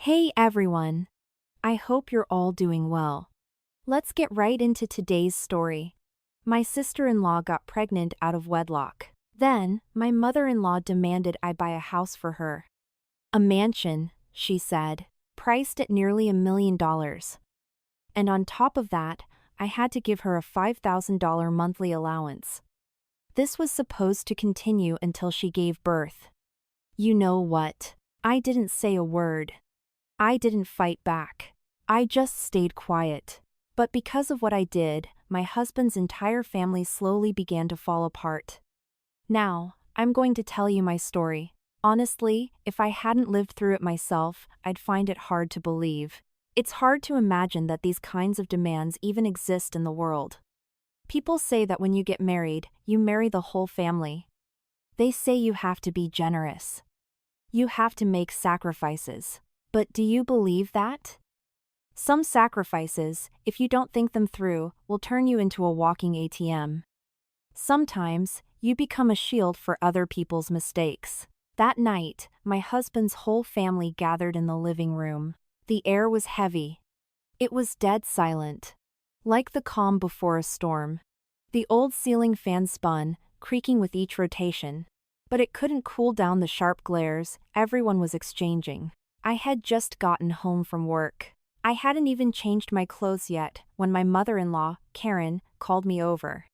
Hey everyone! I hope you're all doing well. Let's get right into today's story. My sister-in-law got pregnant out of wedlock. Then, my mother-in-law demanded I buy a house for her. A mansion, she said, priced at nearly $1 million. And on top of that, I had to give her a $5,000 monthly allowance. This was supposed to continue until she gave birth. You know what? I didn't say a word. I didn't fight back. I just stayed quiet. But because of what I did, my husband's entire family slowly began to fall apart. Now, I'm going to tell you my story. Honestly, if I hadn't lived through it myself, I'd find it hard to believe. It's hard to imagine that these kinds of demands even exist in the world. People say that when you get married, you marry the whole family. They say you have to be generous. You have to make sacrifices. But do you believe that? Some sacrifices, if you don't think them through, will turn you into a walking ATM. Sometimes, you become a shield for other people's mistakes. That night, my husband's whole family gathered in the living room. The air was heavy. It was dead silent. Like the calm before a storm. The old ceiling fan spun, creaking with each rotation. But it couldn't cool down the sharp glares everyone was exchanging. I had just gotten home from work. I hadn't even changed my clothes yet when my mother-in-law, Karen, called me over.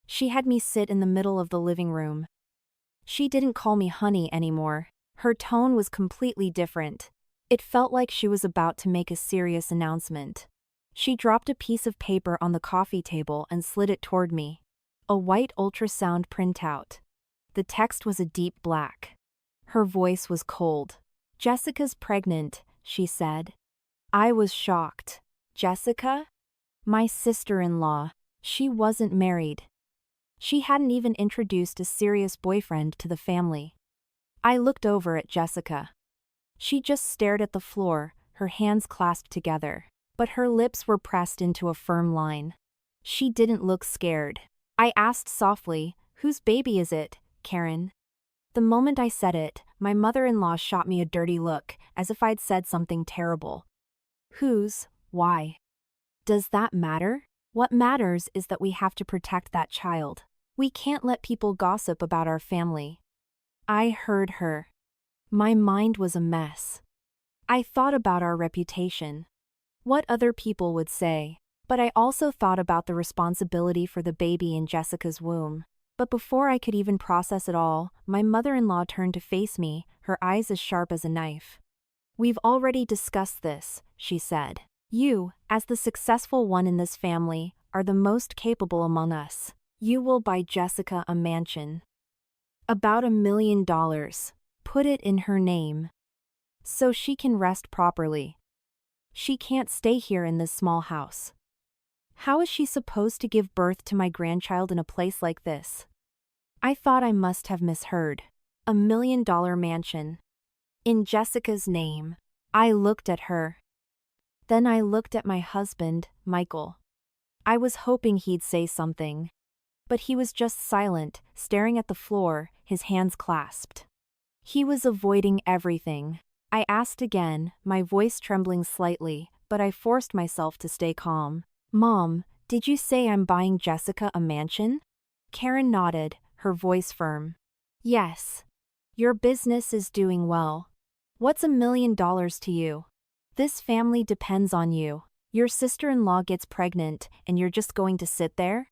She had me sit in the middle of the living room. She didn't call me honey anymore. Her tone was completely different. It felt like she was about to make a serious announcement. She dropped a piece of paper on the coffee table and slid it toward me. A white ultrasound printout. The text was a deep black. Her voice was cold. "Jessica's pregnant," she said. I was shocked. Jessica? My sister-in-law. She wasn't married. She hadn't even introduced a serious boyfriend to the family. I looked over at Jessica. She just stared at the floor, her hands clasped together. But her lips were pressed into a firm line. She didn't look scared. I asked softly, "Whose baby is it, Karen?" The moment I said it, my mother-in-law shot me a dirty look, as if I'd said something terrible. Whose? Why? Does that matter? What matters is that we have to protect that child. We can't let people gossip about our family. I heard her. My mind was a mess. I thought about our reputation. What other people would say. But I also thought about the responsibility for the baby in Jessica's womb. But before I could even process it all, my mother-in-law turned to face me, her eyes as sharp as a knife. "We've already discussed this," she said. "You, as the successful one in this family, are the most capable among us. You will buy Jessica a mansion. About $1 million. Put it in her name. So she can rest properly. She can't stay here in this small house. How is she supposed to give birth to my grandchild in a place like this?" I thought I must have misheard. $1 million mansion. In Jessica's name. I looked at her. Then I looked at my husband, Michael. I was hoping he'd say something. But he was just silent, staring at the floor, his hands clasped. He was avoiding everything. I asked again, my voice trembling slightly, but I forced myself to stay calm. "Mom, did you say I'm buying Jessica a mansion?" Karen nodded, her voice firm. "Yes. Your business is doing well. What's $1 million to you? This family depends on you. Your sister-in-law gets pregnant, and you're just going to sit there?"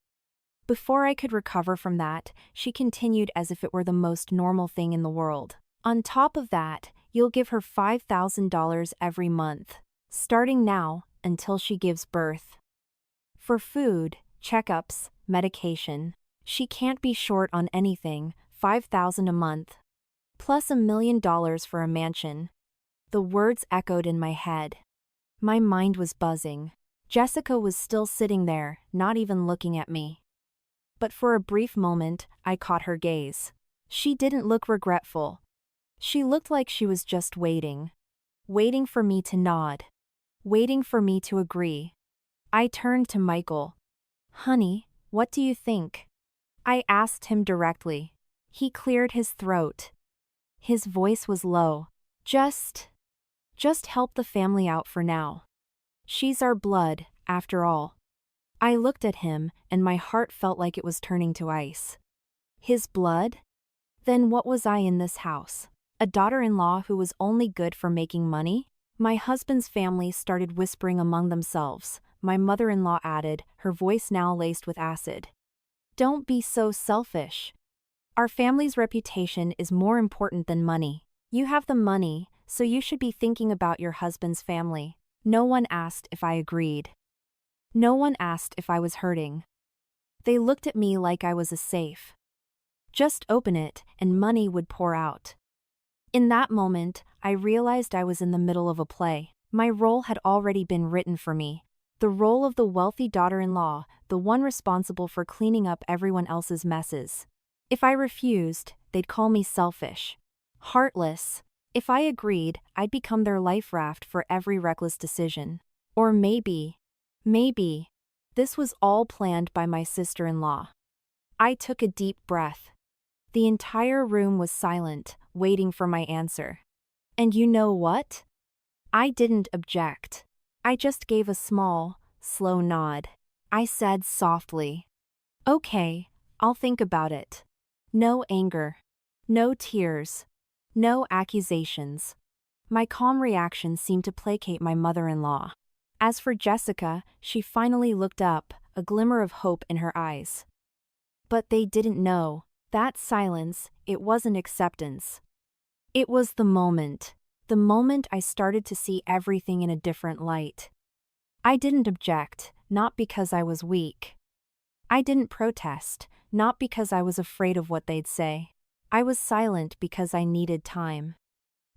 Before I could recover from that, she continued as if it were the most normal thing in the world. "On top of that, you'll give her $5,000 every month. Starting now, until she gives birth. For food, checkups, medication. She can't be short on anything, $5,000 a month. Plus $1 million for a mansion." The words echoed in my head. My mind was buzzing. Jessica was still sitting there, not even looking at me. But for a brief moment, I caught her gaze. She didn't look regretful. She looked like she was just waiting. Waiting for me to nod. Waiting for me to agree. I turned to Michael. "Honey, what do you think?" I asked him directly. He cleared his throat. His voice was low. Just Just help the family out for now. She's our blood, after all. I looked at him, and my heart felt like it was turning to ice. His blood? Then what was I in this house? A daughter-in-law who was only good for making money? My husband's family started whispering among themselves. My mother-in-law added, her voice now laced with acid. Don't be so selfish. Our family's reputation is more important than money. You have the money, so you should be thinking about your husband's family. No one asked if I agreed. No one asked if I was hurting. They looked at me like I was a safe. Just open it, and money would pour out. In that moment, I realized I was in the middle of a play. My role had already been written for me. The role of the wealthy daughter-in-law, the one responsible for cleaning up everyone else's messes. If I refused, they'd call me selfish. Heartless. If I agreed, I'd become their life raft for every reckless decision. Or maybe, this was all planned by my sister-in-law. I took a deep breath. The entire room was silent, waiting for my answer. And you know what? I didn't object. I just gave a small, slow nod. I said softly, "Okay, I'll think about it." No anger. No tears. No accusations. My calm reaction seemed to placate my mother-in-law. As for Jessica, she finally looked up, a glimmer of hope in her eyes. But they didn't know. That silence, it wasn't acceptance. It was the moment I started to see everything in a different light. I didn't object, not because I was weak. I didn't protest, not because I was afraid of what they'd say. I was silent because I needed time.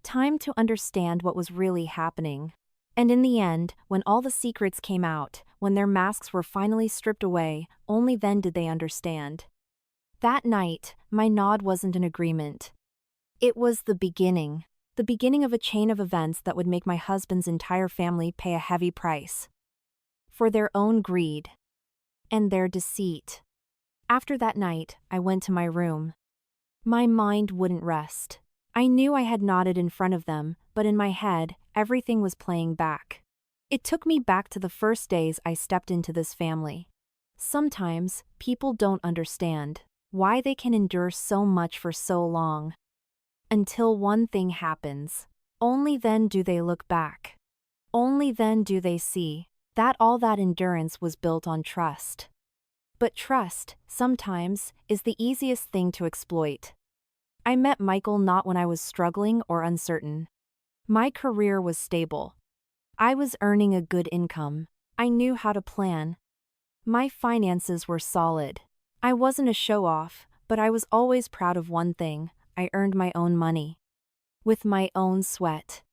Time to understand what was really happening. And in the end, when all the secrets came out, when their masks were finally stripped away, only then did they understand. That night, my nod wasn't an agreement. It was the beginning of a chain of events that would make my husband's entire family pay a heavy price. For their own greed. And their deceit. After that night, I went to my room. My mind wouldn't rest. I knew I had nodded in front of them, but in my head, everything was playing back. It took me back to the first days I stepped into this family. Sometimes, people don't understand why they can endure so much for so long. Until one thing happens. Only then do they look back. Only then do they see that all that endurance was built on trust. But trust, sometimes, is the easiest thing to exploit. I met Michael not when I was struggling or uncertain. My career was stable. I was earning a good income. I knew how to plan. My finances were solid. I wasn't a show-off, but I was always proud of one thing: I earned my own money. With my own sweat.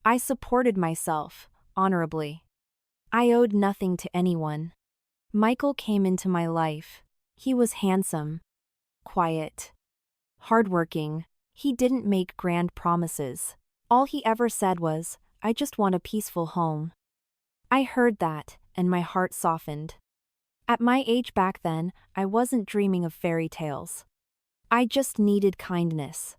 I supported myself, honorably. I owed nothing to anyone. Michael came into my life. He was handsome. Quiet. Hardworking. He didn't make grand promises. All he ever said was, "I just want a peaceful home." I heard that, and my heart softened. At my age back then, I wasn't dreaming of fairy tales. I just needed kindness.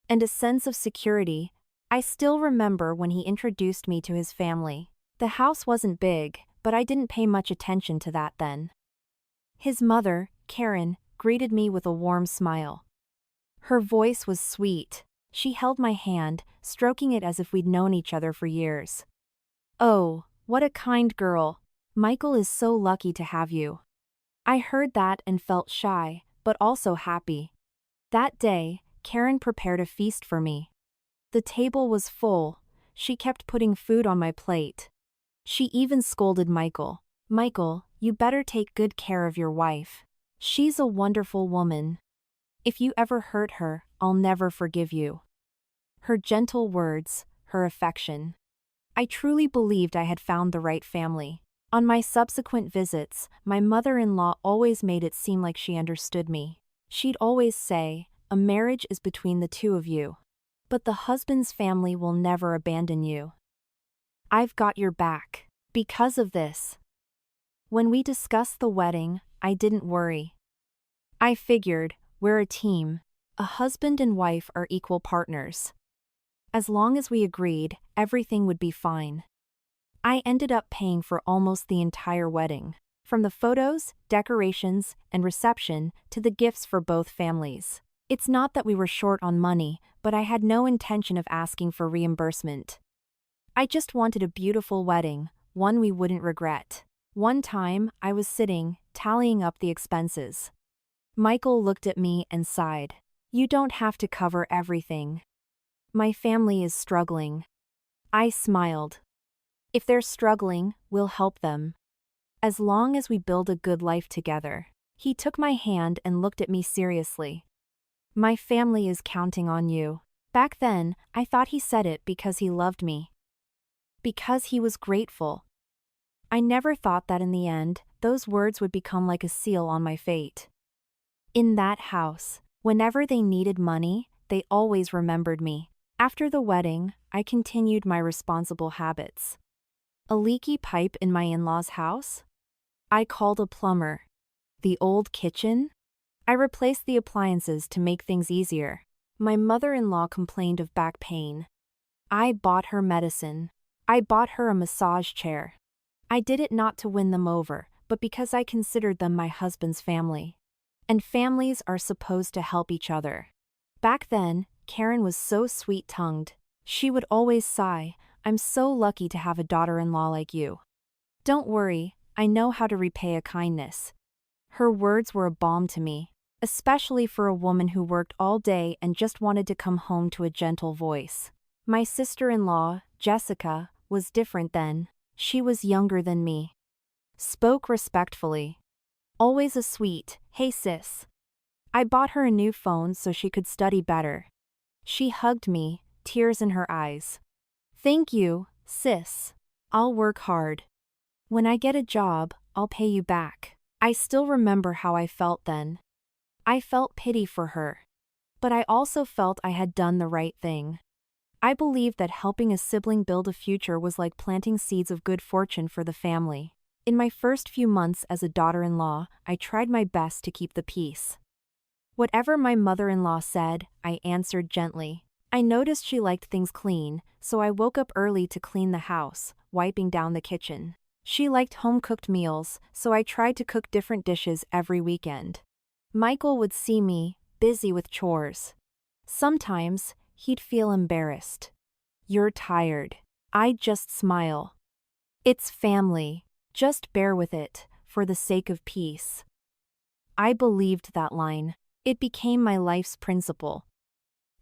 And a sense of security. I still remember when he introduced me to his family. The house wasn't big, but I didn't pay much attention to that then. His mother, Karen, greeted me with a warm smile. Her voice was sweet. She held my hand, stroking it as if we'd known each other for years. "Oh, what a kind girl. Michael is so lucky to have you." I heard that and felt shy, but also happy. That day, Karen prepared a feast for me. The table was full. She kept putting food on my plate. She even scolded Michael. "Michael, you better take good care of your wife. She's a wonderful woman. If you ever hurt her, I'll never forgive you." Her gentle words, her affection. I truly believed I had found the right family. On my subsequent visits, my mother-in-law always made it seem like she understood me. She'd always say, "A marriage is between the two of you. But the husband's family will never abandon you. I've got your back." Because of this. When we discussed the wedding, I didn't worry. I figured, we're a team. A husband and wife are equal partners. As long as we agreed, everything would be fine. I ended up paying for almost the entire wedding, from the photos, decorations, and reception to the gifts for both families. It's not that we were short on money, but I had no intention of asking for reimbursement. I just wanted a beautiful wedding, one we wouldn't regret. One time, I was sitting, tallying up the expenses. Michael looked at me and sighed. "You don't have to cover everything. My family is struggling." I smiled. "If they're struggling, we'll help them. As long as we build a good life together." He took my hand and looked at me seriously. "My family is counting on you." Back then, I thought he said it because he loved me. Because he was grateful. I never thought that in the end, those words would become like a seal on my fate. In that house, whenever they needed money, they always remembered me. After the wedding, I continued my responsible habits. A leaky pipe in my in-laws' house? I called a plumber. The old kitchen? I replaced the appliances to make things easier. My mother-in-law complained of back pain. I bought her medicine. I bought her a massage chair. I did it not to win them over, but because I considered them my husband's family. And families are supposed to help each other. Back then, Karen was so sweet-tongued. She would always sigh, "I'm so lucky to have a daughter-in-law like you. Don't worry, I know how to repay a kindness." Her words were a balm to me, especially for a woman who worked all day and just wanted to come home to a gentle voice. My sister-in-law, Jessica, was different then. She was younger than me. Spoke respectfully. Always a sweet, "Hey sis." I bought her a new phone so she could study better. She hugged me, tears in her eyes. "Thank you, sis. I'll work hard. When I get a job, I'll pay you back." I still remember how I felt then. I felt pity for her. But I also felt I had done the right thing. I believed that helping a sibling build a future was like planting seeds of good fortune for the family. In my first few months as a daughter-in-law, I tried my best to keep the peace. Whatever my mother-in-law said, I answered gently. I noticed she liked things clean, so I woke up early to clean the house, wiping down the kitchen. She liked home-cooked meals, so I tried to cook different dishes every weekend. Michael would see me, busy with chores. Sometimes, he'd feel embarrassed. "You're tired." I'd just smile. "It's family. Just bear with it, for the sake of peace." I believed that line. It became my life's principle.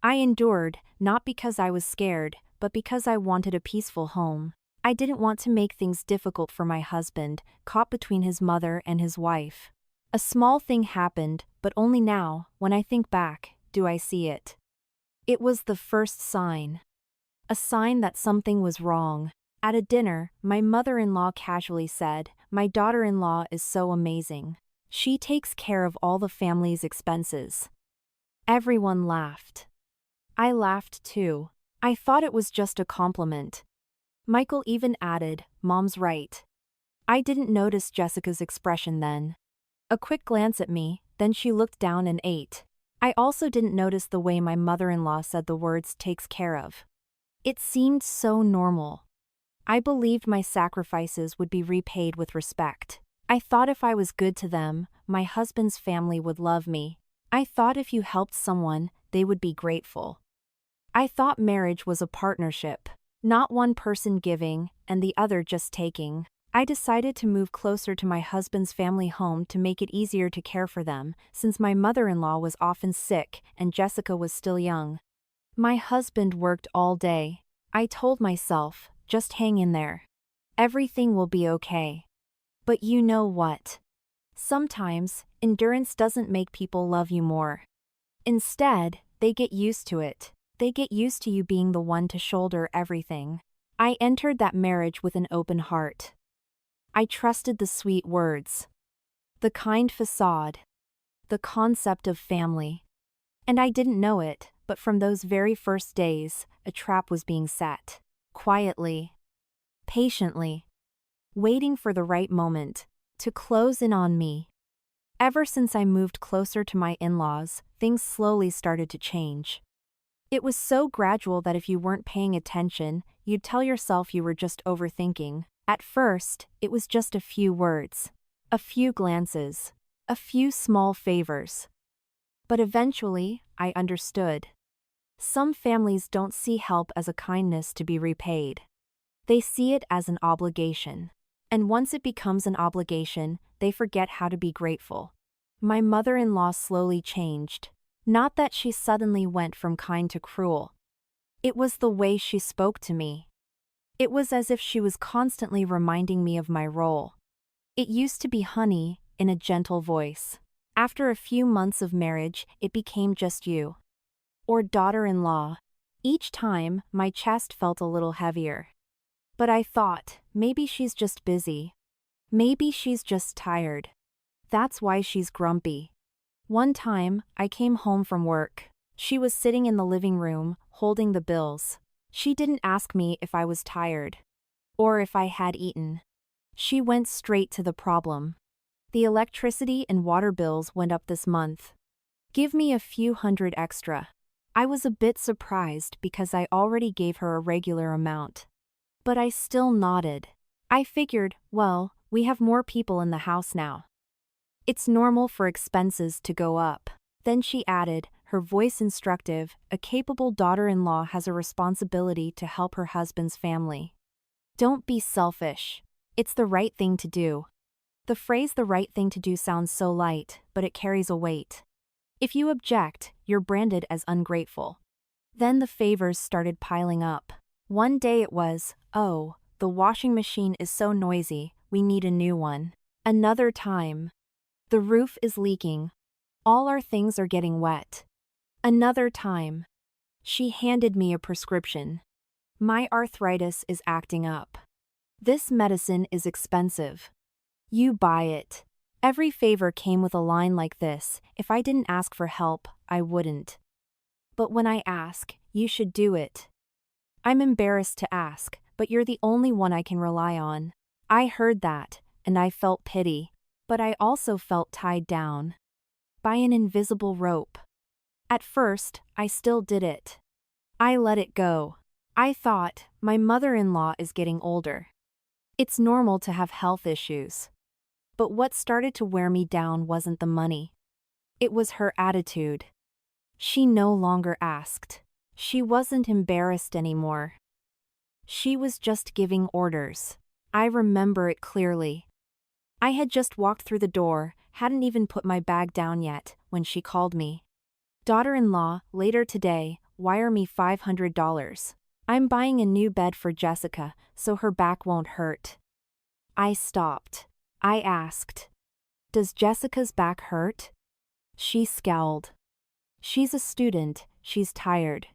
I endured, not because I was scared, but because I wanted a peaceful home. I didn't want to make things difficult for my husband, caught between his mother and his wife. A small thing happened, but only now, when I think back, do I see it. It was the first sign. A sign that something was wrong. At a dinner, my mother-in-law casually said, "My daughter-in-law is so amazing. She takes care of all the family's expenses." Everyone laughed. I laughed too. I thought it was just a compliment. Michael even added, "Mom's right." I didn't notice Jessica's expression then. A quick glance at me, then she looked down and ate. I also didn't notice the way my mother-in-law said the words "takes care of." It seemed so normal. I believed my sacrifices would be repaid with respect. I thought if I was good to them, my husband's family would love me. I thought if you helped someone, they would be grateful. I thought marriage was a partnership, not one person giving and the other just taking. I decided to move closer to my husband's family home to make it easier to care for them, since my mother-in-law was often sick and Jessica was still young. My husband worked all day. I told myself, just hang in there. Everything will be okay. But you know what? Sometimes, endurance doesn't make people love you more. Instead, they get used to it. They get used to you being the one to shoulder everything. I entered that marriage with an open heart. I trusted the sweet words, the kind facade, the concept of family. And I didn't know it, but from those very first days, a trap was being set. Quietly, patiently, waiting for the right moment to close in on me. Ever since I moved closer to my in-laws, things slowly started to change. It was so gradual that if you weren't paying attention, you'd tell yourself you were just overthinking. At first, it was just a few words, a few glances, a few small favors. But eventually, I understood. Some families don't see help as a kindness to be repaid. They see it as an obligation. And once it becomes an obligation, they forget how to be grateful. My mother-in-law slowly changed. Not that she suddenly went from kind to cruel. It was the way she spoke to me. It was as if she was constantly reminding me of my role. It used to be honey, in a gentle voice. After a few months of marriage, it became just you. Or daughter-in-law. Each time, my chest felt a little heavier. But I thought, maybe she's just busy. Maybe she's just tired. That's why she's grumpy. One time, I came home from work. She was sitting in the living room, holding the bills. She didn't ask me if I was tired. Or if I had eaten. She went straight to the problem. The electricity and water bills went up this month. Give me a few hundred extra. I was a bit surprised because I already gave her a regular amount. But I still nodded. I figured, well, we have more people in the house now. It's normal for expenses to go up. Then she added, her voice instructive, a capable daughter-in-law has a responsibility to help her husband's family. Don't be selfish. It's the right thing to do. The phrase the right thing to do sounds so light, but it carries a weight. If you object, you're branded as ungrateful. Then the favors started piling up. One day it was, oh, the washing machine is so noisy, we need a new one. Another time, the roof is leaking. All our things are getting wet. Another time, she handed me a prescription. My arthritis is acting up. This medicine is expensive. You buy it. Every favor came with a line like this, if I didn't ask for help, I wouldn't. But when I ask, you should do it. I'm embarrassed to ask, but you're the only one I can rely on. I heard that, and I felt pity. But I also felt tied down. By an invisible rope. At first, I still did it. I let it go. I thought, my mother-in-law is getting older. It's normal to have health issues. But what started to wear me down wasn't the money. It was her attitude. She no longer asked. She wasn't embarrassed anymore. She was just giving orders. I remember it clearly. I had just walked through the door, hadn't even put my bag down yet, when she called me. Daughter-in-law, later today, wire me $500. I'm buying a new bed for Jessica, so her back won't hurt. I stopped. I asked, does Jessica's back hurt? She scowled. She's a student, she's tired.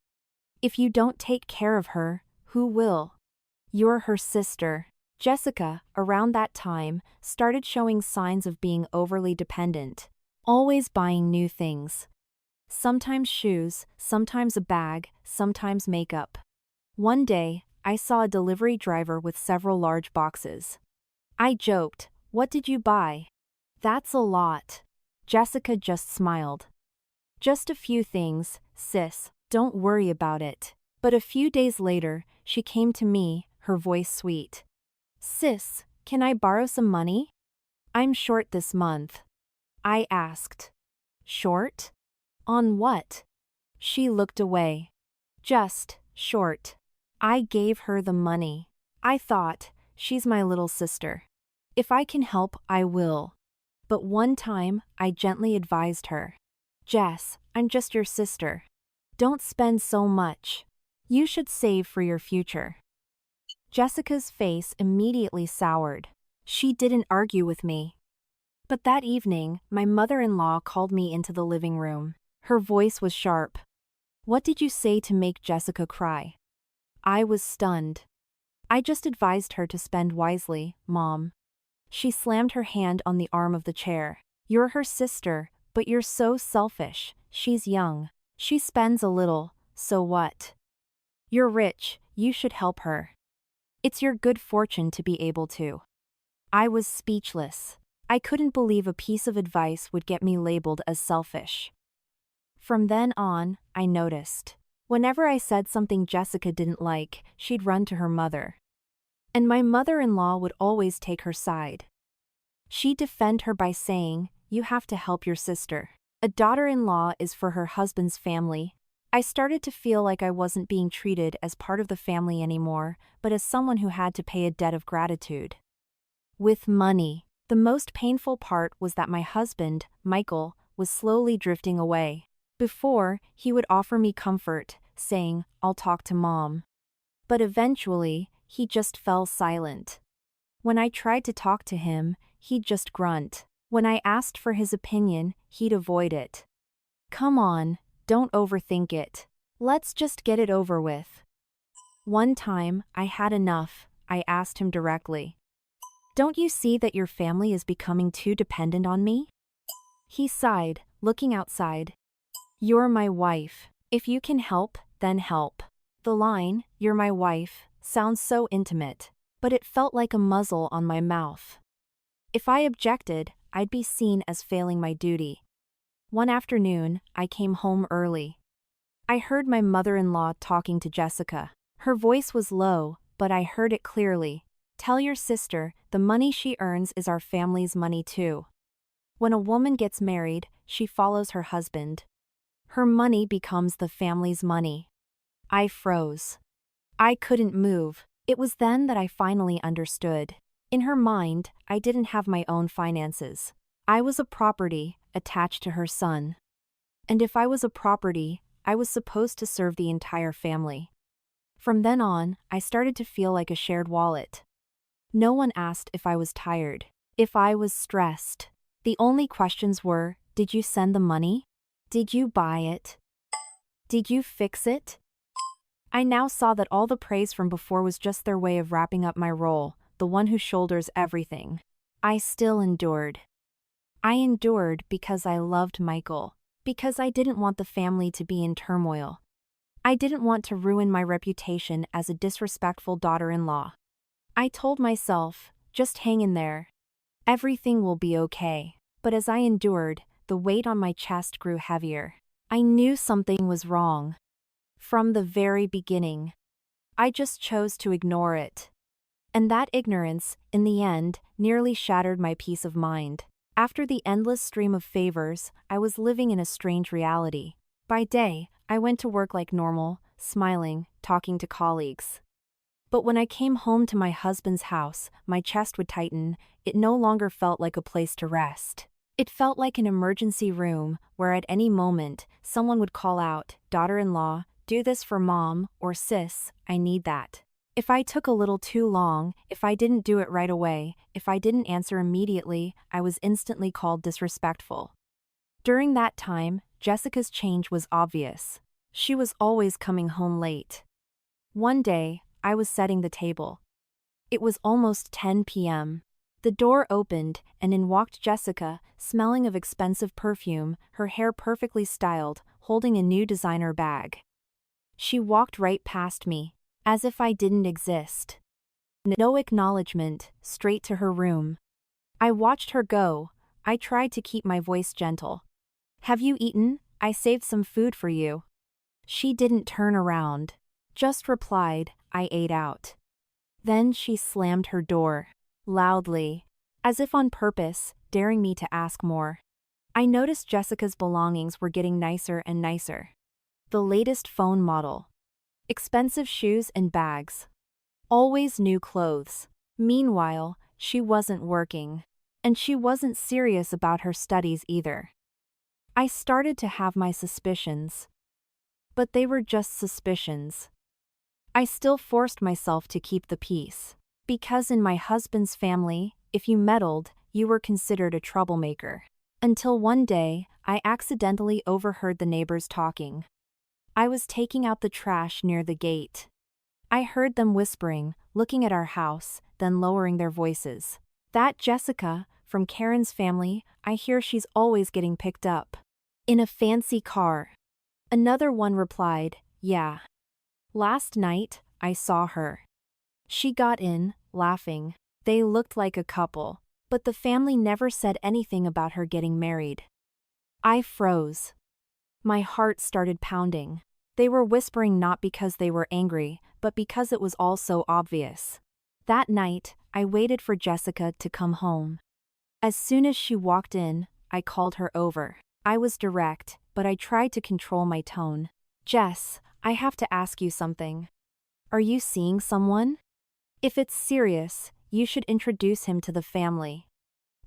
If you don't take care of her, who will? You're her sister. Jessica, around that time, started showing signs of being overly dependent. Always buying new things. Sometimes shoes, sometimes a bag, sometimes makeup. One day, I saw a delivery driver with several large boxes. I joked, what did you buy? That's a lot. Jessica just smiled. Just a few things, sis, don't worry about it. But a few days later, she came to me, her voice sweet. Sis, can I borrow some money? I'm short this month. I asked. Short? On what? She looked away. Just, short. I gave her the money. I thought, she's my little sister. If I can help, I will. But one time, I gently advised her. Jess, I'm just your sister. Don't spend so much. You should save for your future. Jessica's face immediately soured. She didn't argue with me. But that evening, my mother-in-law called me into the living room. Her voice was sharp. What did you say to make Jessica cry? I was stunned. I just advised her to spend wisely, Mom. She slammed her hand on the arm of the chair. You're her sister, but you're so selfish. She's young. She spends a little, so what? You're rich, you should help her. It's your good fortune to be able to. I was speechless. I couldn't believe a piece of advice would get me labeled as selfish. From then on, I noticed. Whenever I said something Jessica didn't like, she'd run to her mother. And my mother-in-law would always take her side. She'd defend her by saying, "You have to help your sister. A daughter-in-law is for her husband's family." I started to feel like I wasn't being treated as part of the family anymore, but as someone who had to pay a debt of gratitude. With money. The most painful part was that my husband, Michael, was slowly drifting away. Before, he would offer me comfort, saying, "I'll talk to Mom." But eventually, he just fell silent. When I tried to talk to him, he'd just grunt. When I asked for his opinion, he'd avoid it. "Come on, don't overthink it. Let's just get it over with." One time, I had enough. I asked him directly. "Don't you see that your family is becoming too dependent on me?" He sighed, looking outside. "You're my wife. If you can help, then help." The line, "You're my wife," sounds so intimate, but it felt like a muzzle on my mouth. If I objected, I'd be seen as failing my duty. One afternoon, I came home early. I heard my mother-in-law talking to Jessica. Her voice was low, but I heard it clearly. "Tell your sister, the money she earns is our family's money too. When a woman gets married, she follows her husband. Her money becomes the family's money." I froze. I couldn't move. It was then that I finally understood. In her mind, I didn't have my own finances. I was a property, attached to her son. And if I was a property, I was supposed to serve the entire family. From then on, I started to feel like a shared wallet. No one asked if I was tired, if I was stressed. The only questions were, "Did you send the money? Did you buy it? Did you fix it?" I now saw that all the praise from before was just their way of wrapping up my role, the one who shoulders everything. I still endured. I endured because I loved Michael, because I didn't want the family to be in turmoil. I didn't want to ruin my reputation as a disrespectful daughter-in-law. I told myself, "Just hang in there. Everything will be okay." But as I endured, the weight on my chest grew heavier. I knew something was wrong. From the very beginning. I just chose to ignore it. And that ignorance, in the end, nearly shattered my peace of mind. After the endless stream of favors, I was living in a strange reality. By day, I went to work like normal, smiling, talking to colleagues. But when I came home to my husband's house, my chest would tighten. It no longer felt like a place to rest. It felt like an emergency room, where at any moment, someone would call out, "Daughter-in-law, do this for Mom," or "Sis, I need that." If I took a little too long, if I didn't do it right away, if I didn't answer immediately, I was instantly called disrespectful. During that time, Jessica's change was obvious. She was always coming home late. One day, I was setting the table. It was almost 10 p.m. The door opened, and in walked Jessica, smelling of expensive perfume, her hair perfectly styled, holding a new designer bag. She walked right past me, as if I didn't exist. No acknowledgement, straight to her room. I watched her go. I tried to keep my voice gentle. "Have you eaten? I saved some food for you." She didn't turn around. Just replied, "I ate out." Then she slammed her door. Loudly. As if on purpose, daring me to ask more. I noticed Jessica's belongings were getting nicer and nicer. The latest phone model. Expensive shoes and bags. Always new clothes. Meanwhile, she wasn't working. And she wasn't serious about her studies either. I started to have my suspicions. But they were just suspicions. I still forced myself to keep the peace. Because in my husband's family, if you meddled, you were considered a troublemaker. Until one day, I accidentally overheard the neighbors talking. I was taking out the trash near the gate. I heard them whispering, looking at our house, then lowering their voices. "That Jessica, from Karen's family, I hear she's always getting picked up. In a fancy car." Another one replied, "Yeah. Last night, I saw her. She got in, laughing. They looked like a couple. But the family never said anything about her getting married." I froze. My heart started pounding. They were whispering not because they were angry, but because it was all so obvious. That night, I waited for Jessica to come home. As soon as she walked in, I called her over. I was direct, but I tried to control my tone. Jess, I have to ask you something. Are you seeing someone? If it's serious, you should introduce him to the family.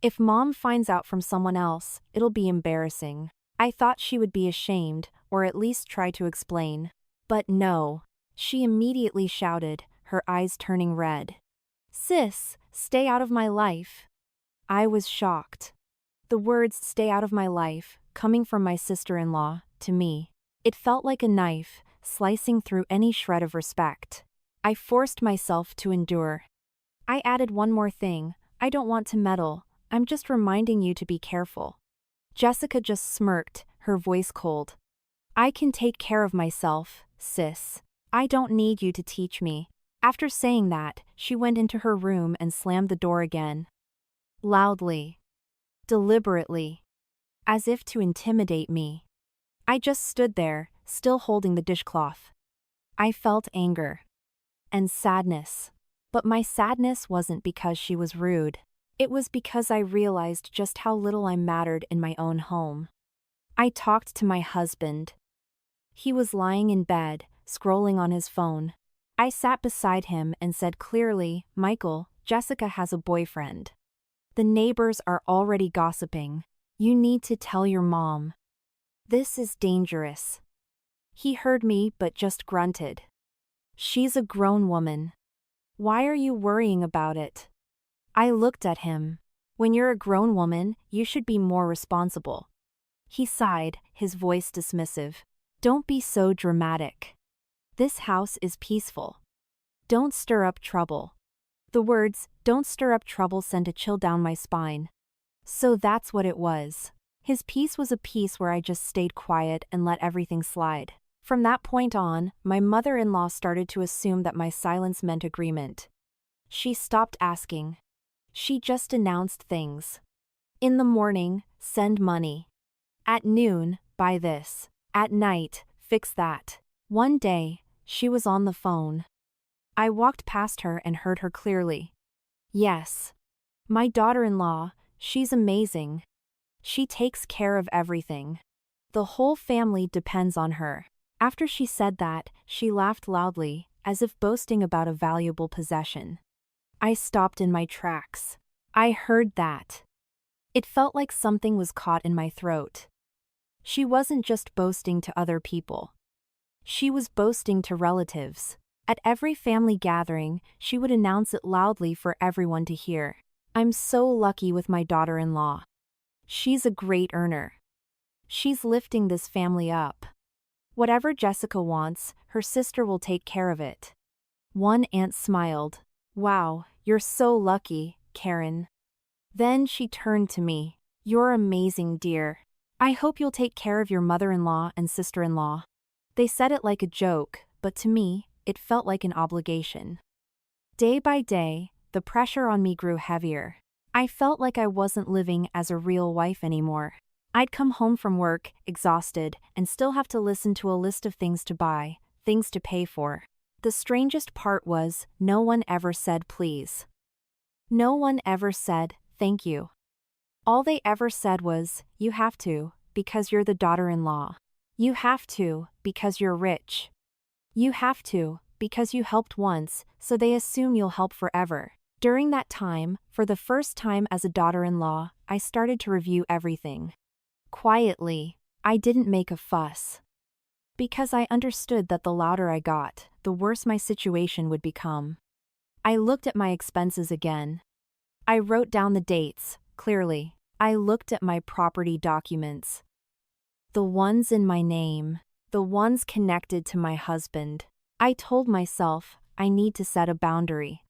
If Mom finds out from someone else, it'll be embarrassing. I thought she would be ashamed, or at least try to explain. But no. She immediately shouted, her eyes turning red. Sis, stay out of my life. I was shocked. The words "stay out of my life," coming from my sister-in-law, to me, it felt like a knife, slicing through any shred of respect. I forced myself to endure. I added one more thing, I don't want to meddle, I'm just reminding you to be careful. Jessica just smirked, her voice cold. I can take care of myself, sis. I don't need you to teach me. After saying that, she went into her room and slammed the door again. Loudly. Deliberately. As if to intimidate me. I just stood there, still holding the dishcloth. I felt anger. And sadness. But my sadness wasn't because she was rude. It was because I realized just how little I mattered in my own home. I talked to my husband. He was lying in bed, scrolling on his phone. I sat beside him and said clearly, Michael, Jessica has a boyfriend. The neighbors are already gossiping. You need to tell your mom. This is dangerous. He heard me but just grunted. She's a grown woman. Why are you worrying about it? I looked at him. When you're a grown woman, you should be more responsible. He sighed, his voice dismissive. Don't be so dramatic. This house is peaceful. Don't stir up trouble. The words, don't stir up trouble, sent a chill down my spine. So that's what it was. His peace was a peace where I just stayed quiet and let everything slide. From that point on, my mother-in-law started to assume that my silence meant agreement. She stopped asking. She just announced things. In the morning, send money. At noon, buy this. At night, fix that. One day, she was on the phone. I walked past her and heard her clearly. Yes. My daughter-in-law, she's amazing. She takes care of everything. The whole family depends on her. After she said that, she laughed loudly, as if boasting about a valuable possession. I stopped in my tracks. I heard that. It felt like something was caught in my throat. She wasn't just boasting to other people. She was boasting to relatives. At every family gathering, she would announce it loudly for everyone to hear. I'm so lucky with my daughter-in-law. She's a great earner. She's lifting this family up. Whatever Jessica wants, her sister will take care of it. One aunt smiled. Wow, you're so lucky, Karen. Then she turned to me. You're amazing, dear. I hope you'll take care of your mother-in-law and sister-in-law. They said it like a joke, but to me, it felt like an obligation. Day by day, the pressure on me grew heavier. I felt like I wasn't living as a real wife anymore. I'd come home from work, exhausted, and still have to listen to a list of things to buy, things to pay for. The strangest part was, no one ever said please. No one ever said, thank you. All they ever said was, you have to, because you're the daughter-in-law. You have to, because you're rich. You have to, because you helped once, so they assume you'll help forever. During that time, for the first time as a daughter-in-law, I started to review everything. Quietly, I didn't make a fuss. Because I understood that the louder I got, the worse my situation would become. I looked at my expenses again. I wrote down the dates, clearly. I looked at my property documents. The ones in my name. The ones connected to my husband. I told myself, I need to set a boundary.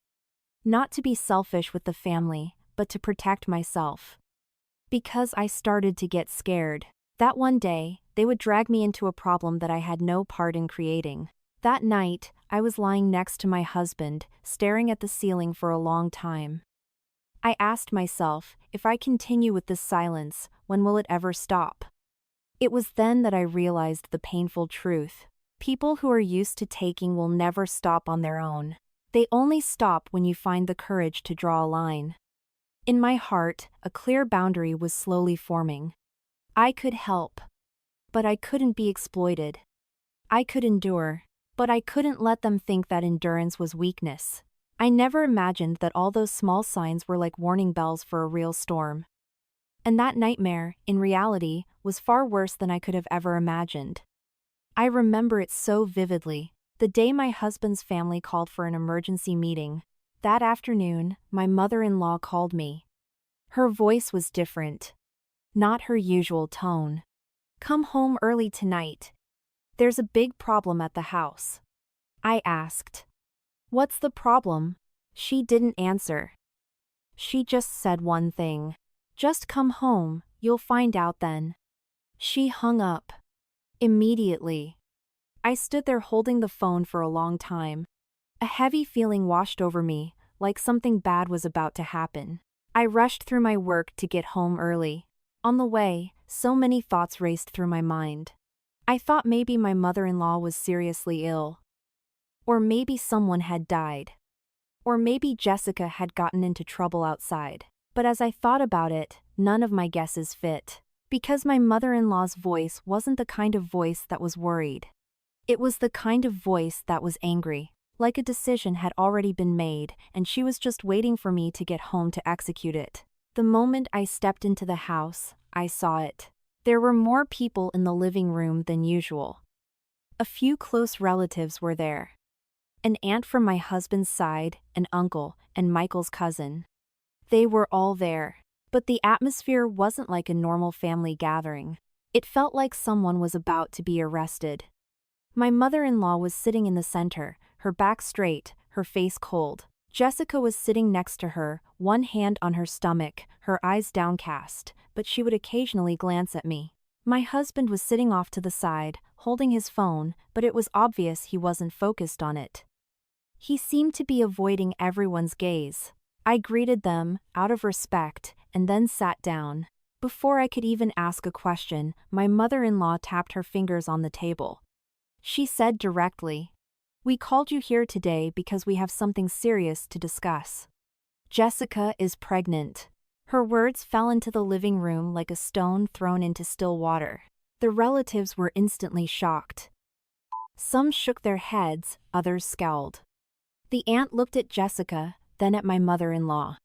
Not to be selfish with the family, but to protect myself. Because I started to get scared. That one day, they would drag me into a problem that I had no part in creating. That night, I was lying next to my husband, staring at the ceiling for a long time. I asked myself, if I continue with this silence, when will it ever stop? It was then that I realized the painful truth. People who are used to taking will never stop on their own. They only stop when you find the courage to draw a line. In my heart, a clear boundary was slowly forming. I could help, but I couldn't be exploited. I could endure, but I couldn't let them think that endurance was weakness. I never imagined that all those small signs were like warning bells for a real storm. And that nightmare, in reality, was far worse than I could have ever imagined. I remember it so vividly. The day my husband's family called for an emergency meeting. That afternoon, my mother-in-law called me. Her voice was different. Not her usual tone. "Come home early tonight. There's a big problem at the house." I asked. "What's the problem?" She didn't answer. She just said one thing. "Just come home, you'll find out then." She hung up. Immediately. I stood there holding the phone for a long time. A heavy feeling washed over me, like something bad was about to happen. I rushed through my work to get home early. On the way, so many thoughts raced through my mind. I thought maybe my mother-in-law was seriously ill. Or maybe someone had died. Or maybe Jessica had gotten into trouble outside. But as I thought about it, none of my guesses fit. Because my mother-in-law's voice wasn't the kind of voice that was worried. It was the kind of voice that was angry, like a decision had already been made and she was just waiting for me to get home to execute it. The moment I stepped into the house, I saw it. There were more people in the living room than usual. A few close relatives were there. An aunt from my husband's side, an uncle, and Michael's cousin. They were all there. But the atmosphere wasn't like a normal family gathering. It felt like someone was about to be arrested. My mother-in-law was sitting in the center, her back straight, her face cold. Jessica was sitting next to her, one hand on her stomach, her eyes downcast, but she would occasionally glance at me. My husband was sitting off to the side, holding his phone, but it was obvious he wasn't focused on it. He seemed to be avoiding everyone's gaze. I greeted them, out of respect, and then sat down. Before I could even ask a question, my mother-in-law tapped her fingers on the table. She said directly, "We called you here today because we have something serious to discuss. Jessica is pregnant." Her words fell into the living room like a stone thrown into still water. The relatives were instantly shocked. Some shook their heads, others scowled. The aunt looked at Jessica, then at my mother-in-law.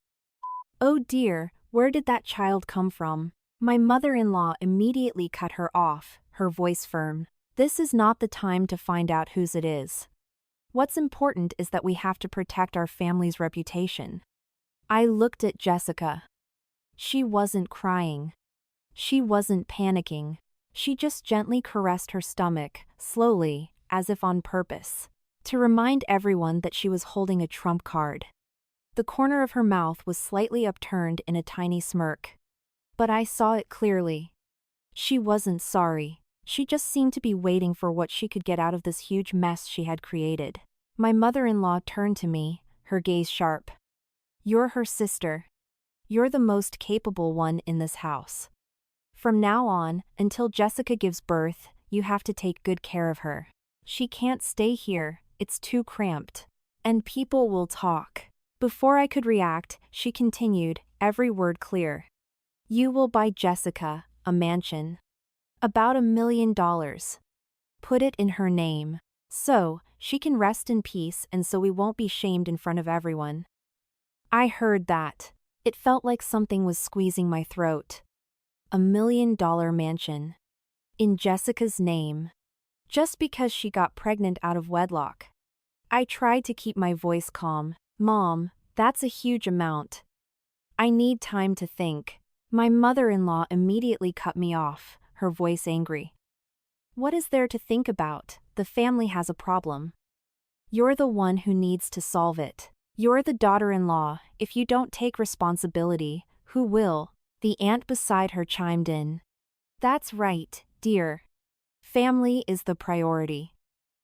"Oh dear, where did that child come from?" My mother-in-law immediately cut her off, her voice firm. "This is not the time to find out whose it is. What's important is that we have to protect our family's reputation." I looked at Jessica. She wasn't crying. She wasn't panicking. She just gently caressed her stomach, slowly, as if on purpose, to remind everyone that she was holding a trump card. The corner of her mouth was slightly upturned in a tiny smirk. But I saw it clearly. She wasn't sorry. She just seemed to be waiting for what she could get out of this huge mess she had created. My mother-in-law turned to me, her gaze sharp. "You're her sister. You're the most capable one in this house. From now on, until Jessica gives birth, you have to take good care of her. She can't stay here, it's too cramped. And people will talk." Before I could react, she continued, every word clear. "You will buy Jessica a mansion. About $1 million. Put it in her name. So, she can rest in peace and so we won't be shamed in front of everyone." I heard that. It felt like something was squeezing my throat. $1 million mansion. In Jessica's name. Just because she got pregnant out of wedlock. I tried to keep my voice calm. "Mom, that's a huge amount. I need time to think." My mother-in-law immediately cut me off, her voice angry. "What is there to think about? The family has a problem. You're the one who needs to solve it. You're the daughter-in-law. If you don't take responsibility, who will?" The aunt beside her chimed in. "That's right, dear. Family is the priority.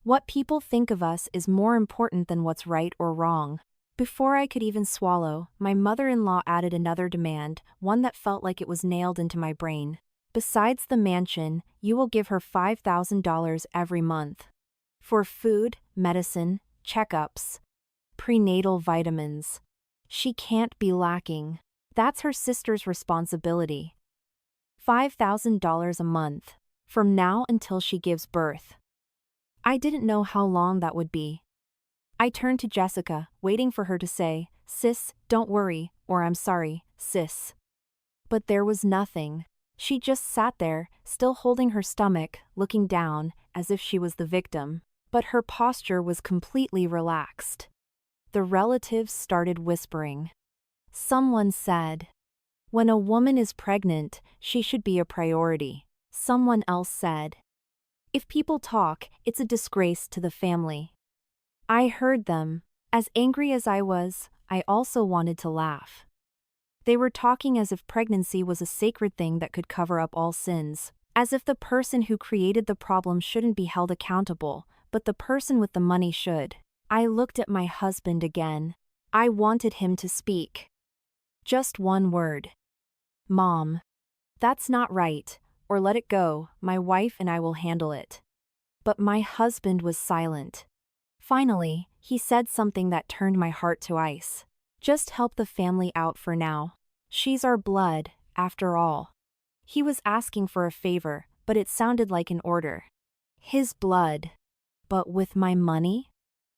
What people think of us is more important than what's right or wrong." Before I could even swallow, my mother-in-law added another demand, one that felt like it was nailed into my brain. "Besides the mansion, you will give her $5,000 every month." For food, medicine, checkups, prenatal vitamins. She can't be lacking. That's her sister's responsibility. $5,000 a month, from now until she gives birth. I didn't know how long that would be. I turned to Jessica, waiting for her to say, "Sis, don't worry," or "I'm sorry, sis." But there was nothing. She just sat there, still holding her stomach, looking down, as if she was the victim. But her posture was completely relaxed. The relatives started whispering. Someone said, "When a woman is pregnant, she should be a priority." Someone else said, "If people talk, it's a disgrace to the family." I heard them. As angry as I was, I also wanted to laugh. They were talking as if pregnancy was a sacred thing that could cover up all sins, as if the person who created the problem shouldn't be held accountable, but the person with the money should. I looked at my husband again. I wanted him to speak. Just one word. "Mom. That's not right, or let it go, my wife and I will handle it." But my husband was silent. Finally, he said something that turned my heart to ice. "Just help the family out for now. She's our blood, after all." He was asking for a favor, but it sounded like an order. His blood. But with my money?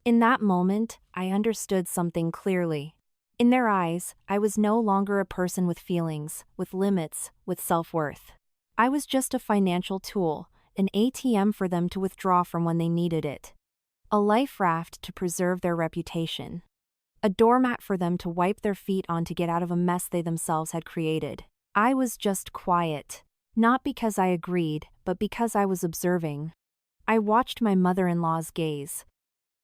In that moment, I understood something clearly. In their eyes, I was no longer a person with feelings, with limits, with self-worth. I was just a financial tool, an ATM for them to withdraw from when they needed it. A life raft to preserve their reputation. A doormat for them to wipe their feet on to get out of a mess they themselves had created. I was just quiet. Not because I agreed, but because I was observing. I watched my mother-in-law's gaze.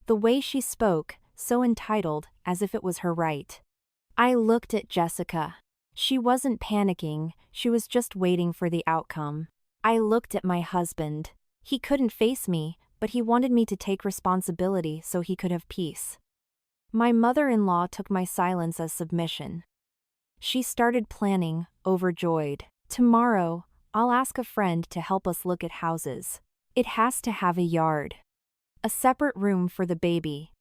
The way she spoke, so entitled, as if it was her right. I looked at Jessica. She wasn't panicking, she was just waiting for the outcome. I looked at my husband. He couldn't face me, but he wanted me to take responsibility so he could have peace. My mother-in-law took my silence as submission. She started planning, overjoyed. "Tomorrow, I'll ask a friend to help us look at houses. It has to have a yard. A separate room for the baby.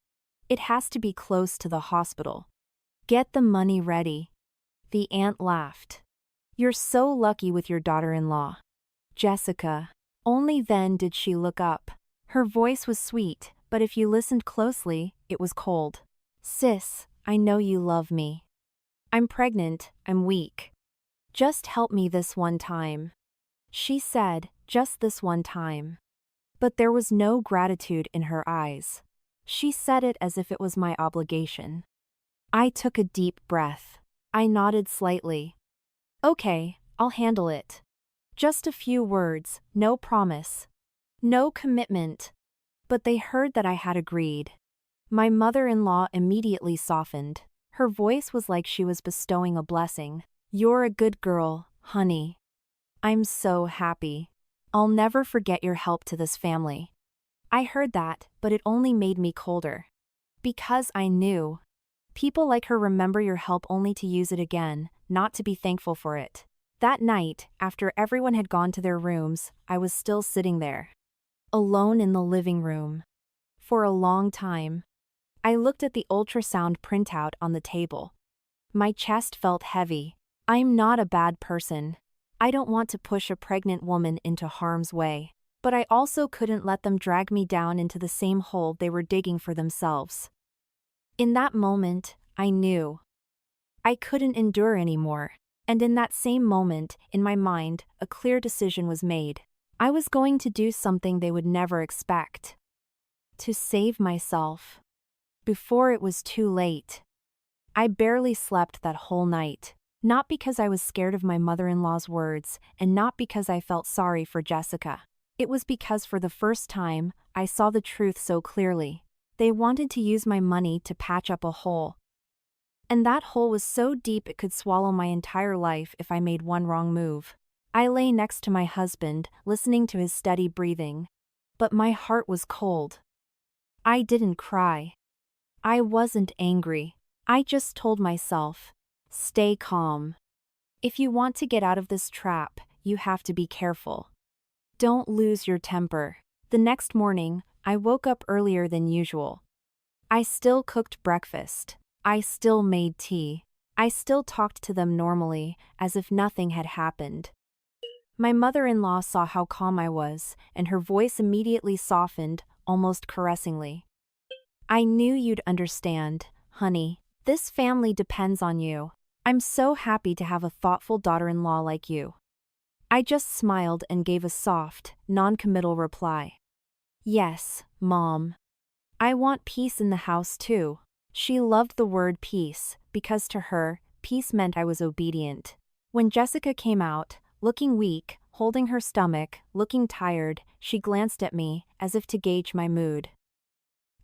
It has to be close to the hospital. Get the money ready." The aunt laughed. "You're so lucky with your daughter-in-law." Jessica. Only then did she look up. Her voice was sweet, but if you listened closely, it was cold. "Sis, I know you love me. I'm pregnant, I'm weak. Just help me this one time." She said, "Just this one time." But there was no gratitude in her eyes. She said it as if it was my obligation. I took a deep breath. I nodded slightly. "Okay, I'll handle it." Just a few words, no promise. No commitment. But they heard that I had agreed. My mother-in-law immediately softened. Her voice was like she was bestowing a blessing. "You're a good girl, honey. I'm so happy. I'll never forget your help to this family." I heard that, but it only made me colder. Because I knew. People like her remember your help only to use it again, not to be thankful for it. That night, after everyone had gone to their rooms, I was still sitting there. Alone in the living room. For a long time. I looked at the ultrasound printout on the table. My chest felt heavy. I'm not a bad person. I don't want to push a pregnant woman into harm's way. But I also couldn't let them drag me down into the same hole they were digging for themselves. In that moment, I knew. I couldn't endure anymore. And in that same moment, in my mind, a clear decision was made. I was going to do something they would never expect. To save myself. Before it was too late. I barely slept that whole night. Not because I was scared of my mother-in-law's words, and not because I felt sorry for Jessica. It was because for the first time, I saw the truth so clearly. They wanted to use my money to patch up a hole. And that hole was so deep it could swallow my entire life if I made one wrong move. I lay next to my husband, listening to his steady breathing. But my heart was cold. I didn't cry. I wasn't angry. I just told myself, stay calm. If you want to get out of this trap, you have to be careful. Don't lose your temper. The next morning, I woke up earlier than usual. I still cooked breakfast. I still made tea. I still talked to them normally, as if nothing had happened. My mother-in-law saw how calm I was, and her voice immediately softened, almost caressingly. I knew you'd understand, honey. This family depends on you. I'm so happy to have a thoughtful daughter-in-law like you. I just smiled and gave a soft, non-committal reply. Yes, Mom. I want peace in the house too. She loved the word peace, because to her, peace meant I was obedient. When Jessica came out, looking weak, holding her stomach, looking tired, she glanced at me, as if to gauge my mood.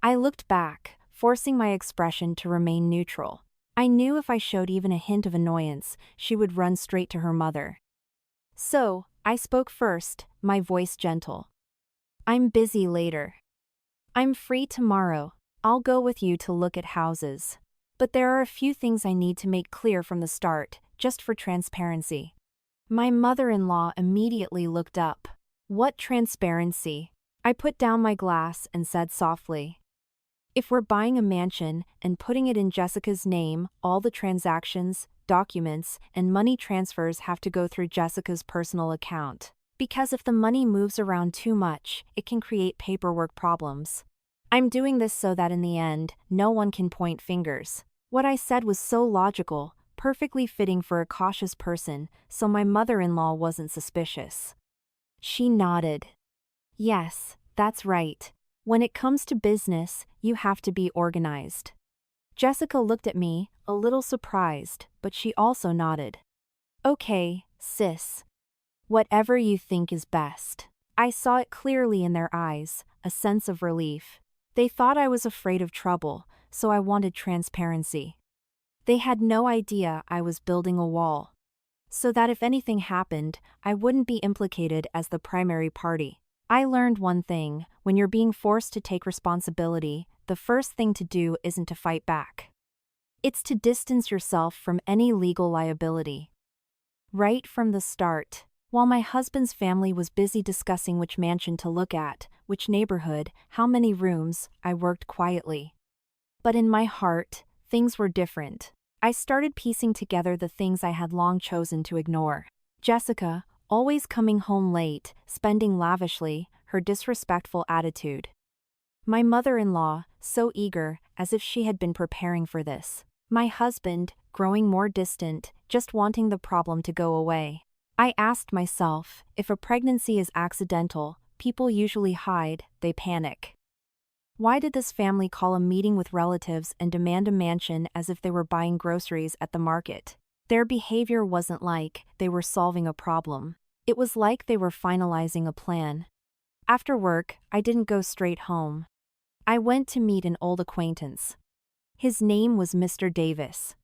I looked back, forcing my expression to remain neutral. I knew if I showed even a hint of annoyance, she would run straight to her mother. So, I spoke first, my voice gentle. I'm busy later. I'm free tomorrow. I'll go with you to look at houses. But there are a few things I need to make clear from the start, just for transparency. My mother-in-law immediately looked up. What transparency? I put down my glass and said softly. If we're buying a mansion and putting it in Jessica's name, all the transactions, documents, and money transfers have to go through Jessica's personal account. Because if the money moves around too much, it can create paperwork problems. I'm doing this so that in the end, no one can point fingers. What I said was so logical, perfectly fitting for a cautious person, so my mother-in-law wasn't suspicious. She nodded. Yes, that's right. When it comes to business, you have to be organized. Jessica looked at me, a little surprised, but she also nodded. Okay, sis. Whatever you think is best. I saw it clearly in their eyes, a sense of relief. They thought I was afraid of trouble, so I wanted transparency. They had no idea I was building a wall. So that if anything happened, I wouldn't be implicated as the primary party. I learned one thing: when you're being forced to take responsibility, the first thing to do isn't to fight back. It's to distance yourself from any legal liability. Right from the start. While my husband's family was busy discussing which mansion to look at, which neighborhood, how many rooms, I worked quietly. But in my heart, things were different. I started piecing together the things I had long chosen to ignore. Jessica, always coming home late, spending lavishly, her disrespectful attitude. My mother-in-law, so eager, as if she had been preparing for this. My husband, growing more distant, just wanting the problem to go away. I asked myself, if a pregnancy is accidental, people usually hide, they panic. Why did this family call a meeting with relatives and demand a mansion as if they were buying groceries at the market? Their behavior wasn't like they were solving a problem. It was like they were finalizing a plan. After work, I didn't go straight home. I went to meet an old acquaintance. His name was Mr. Davis.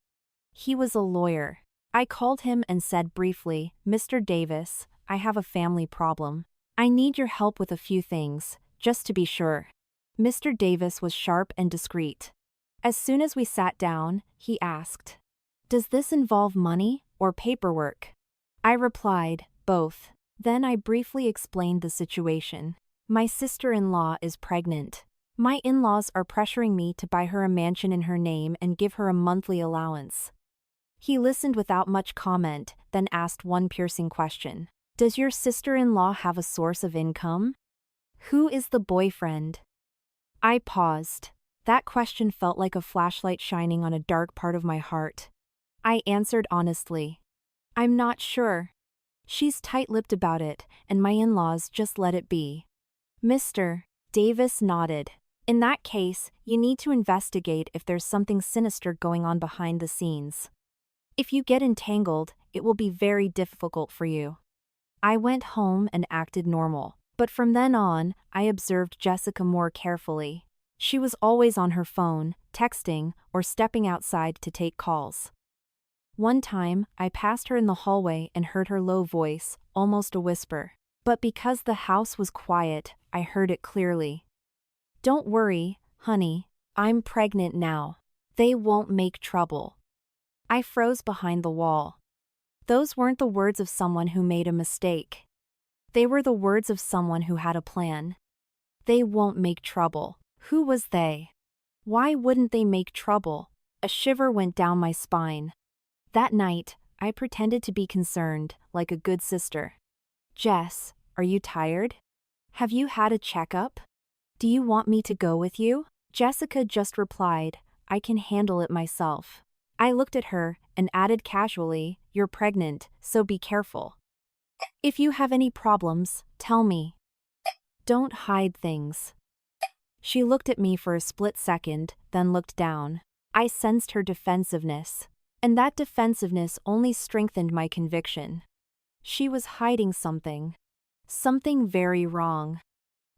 He was a lawyer. I called him and said briefly, Mr. Davis, I have a family problem. I need your help with a few things, just to be sure. Mr. Davis was sharp and discreet. As soon as we sat down, he asked, does this involve money or paperwork? I replied, both. Then I briefly explained the situation. My sister-in-law is pregnant. My in-laws are pressuring me to buy her a mansion in her name and give her a monthly allowance. He listened without much comment, then asked one piercing question. Does your sister-in-law have a source of income? Who is the boyfriend? I paused. That question felt like a flashlight shining on a dark part of my heart. I answered honestly. I'm not sure. She's tight-lipped about it, and my in-laws just let it be. Mr. Davis nodded. In that case, you need to investigate if there's something sinister going on behind the scenes. If you get entangled, it will be very difficult for you. I went home and acted normal, but from then on, I observed Jessica more carefully. She was always on her phone, texting, or stepping outside to take calls. One time, I passed her in the hallway and heard her low voice, almost a whisper. But because the house was quiet, I heard it clearly. Don't worry, honey, I'm pregnant now. They won't make trouble. I froze behind the wall. Those weren't the words of someone who made a mistake. They were the words of someone who had a plan. They won't make trouble. Who was they? Why wouldn't they make trouble? A shiver went down my spine. That night, I pretended to be concerned, like a good sister. Jess, are you tired? Have you had a checkup? Do you want me to go with you? Jessica just replied, I can handle it myself. I looked at her and added casually, you're pregnant, so be careful. If you have any problems, tell me. Don't hide things. She looked at me for a split second, then looked down. I sensed her defensiveness. And that defensiveness only strengthened my conviction. She was hiding something. Something very wrong.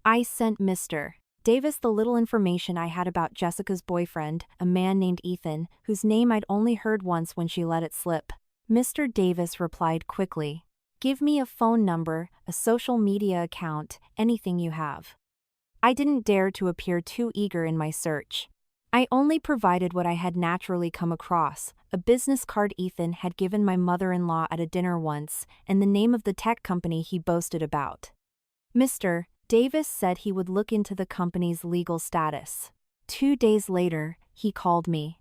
I sent Mr. Davis the little information I had about Jessica's boyfriend, a man named Ethan, whose name I'd only heard once when she let it slip. Mr. Davis replied quickly. Give me a phone number, a social media account, anything you have. I didn't dare to appear too eager in my search. I only provided what I had naturally come across, a business card Ethan had given my mother-in-law at a dinner once, and the name of the tech company he boasted about. Mr. Davis said he would look into the company's legal status. 2 days later, he called me.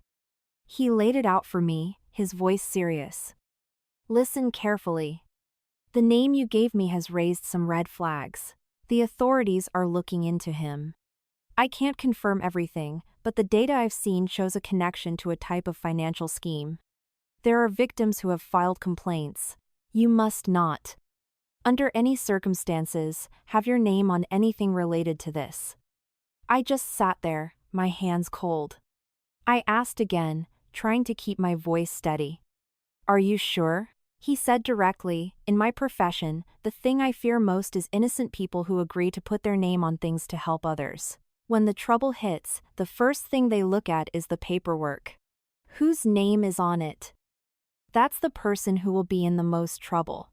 He laid it out for me, his voice serious. Listen carefully. The name you gave me has raised some red flags. The authorities are looking into him. I can't confirm everything, but the data I've seen shows a connection to a type of financial scheme. There are victims who have filed complaints. You must not, under any circumstances, have your name on anything related to this. I just sat there, my hands cold. I asked again, trying to keep my voice steady. Are you sure? He said directly, in my profession, the thing I fear most is innocent people who agree to put their name on things to help others. When the trouble hits, the first thing they look at is the paperwork. Whose name is on it? That's the person who will be in the most trouble.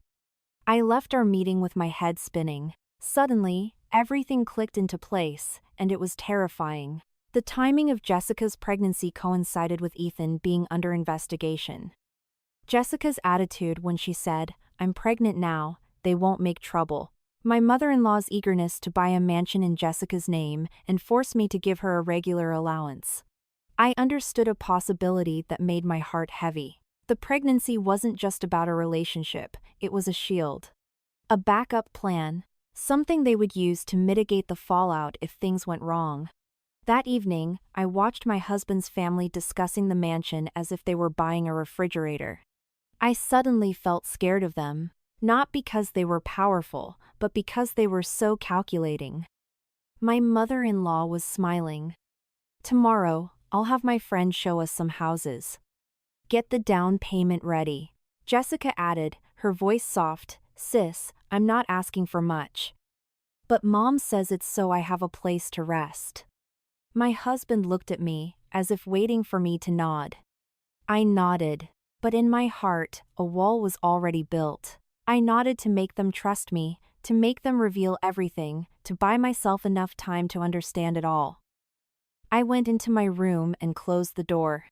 I left our meeting with my head spinning. Suddenly, everything clicked into place, and it was terrifying. The timing of Jessica's pregnancy coincided with Ethan being under investigation. Jessica's attitude when she said, I'm pregnant now, they won't make trouble. My mother-in-law's eagerness to buy a mansion in Jessica's name and force me to give her a regular allowance. I understood a possibility that made my heart heavy. The pregnancy wasn't just about a relationship, it was a shield. A backup plan, something they would use to mitigate the fallout if things went wrong. That evening, I watched my husband's family discussing the mansion as if they were buying a refrigerator. I suddenly felt scared of them. Not because they were powerful, but because they were so calculating. My mother-in-law was smiling. Tomorrow, I'll have my friend show us some houses. Get the down payment ready. Jessica added, her voice soft, Sis, I'm not asking for much. But Mom says it's so I have a place to rest. My husband looked at me, as if waiting for me to nod. I nodded, but in my heart, a wall was already built. I nodded to make them trust me, to make them reveal everything, to buy myself enough time to understand it all. I went into my room and closed the door.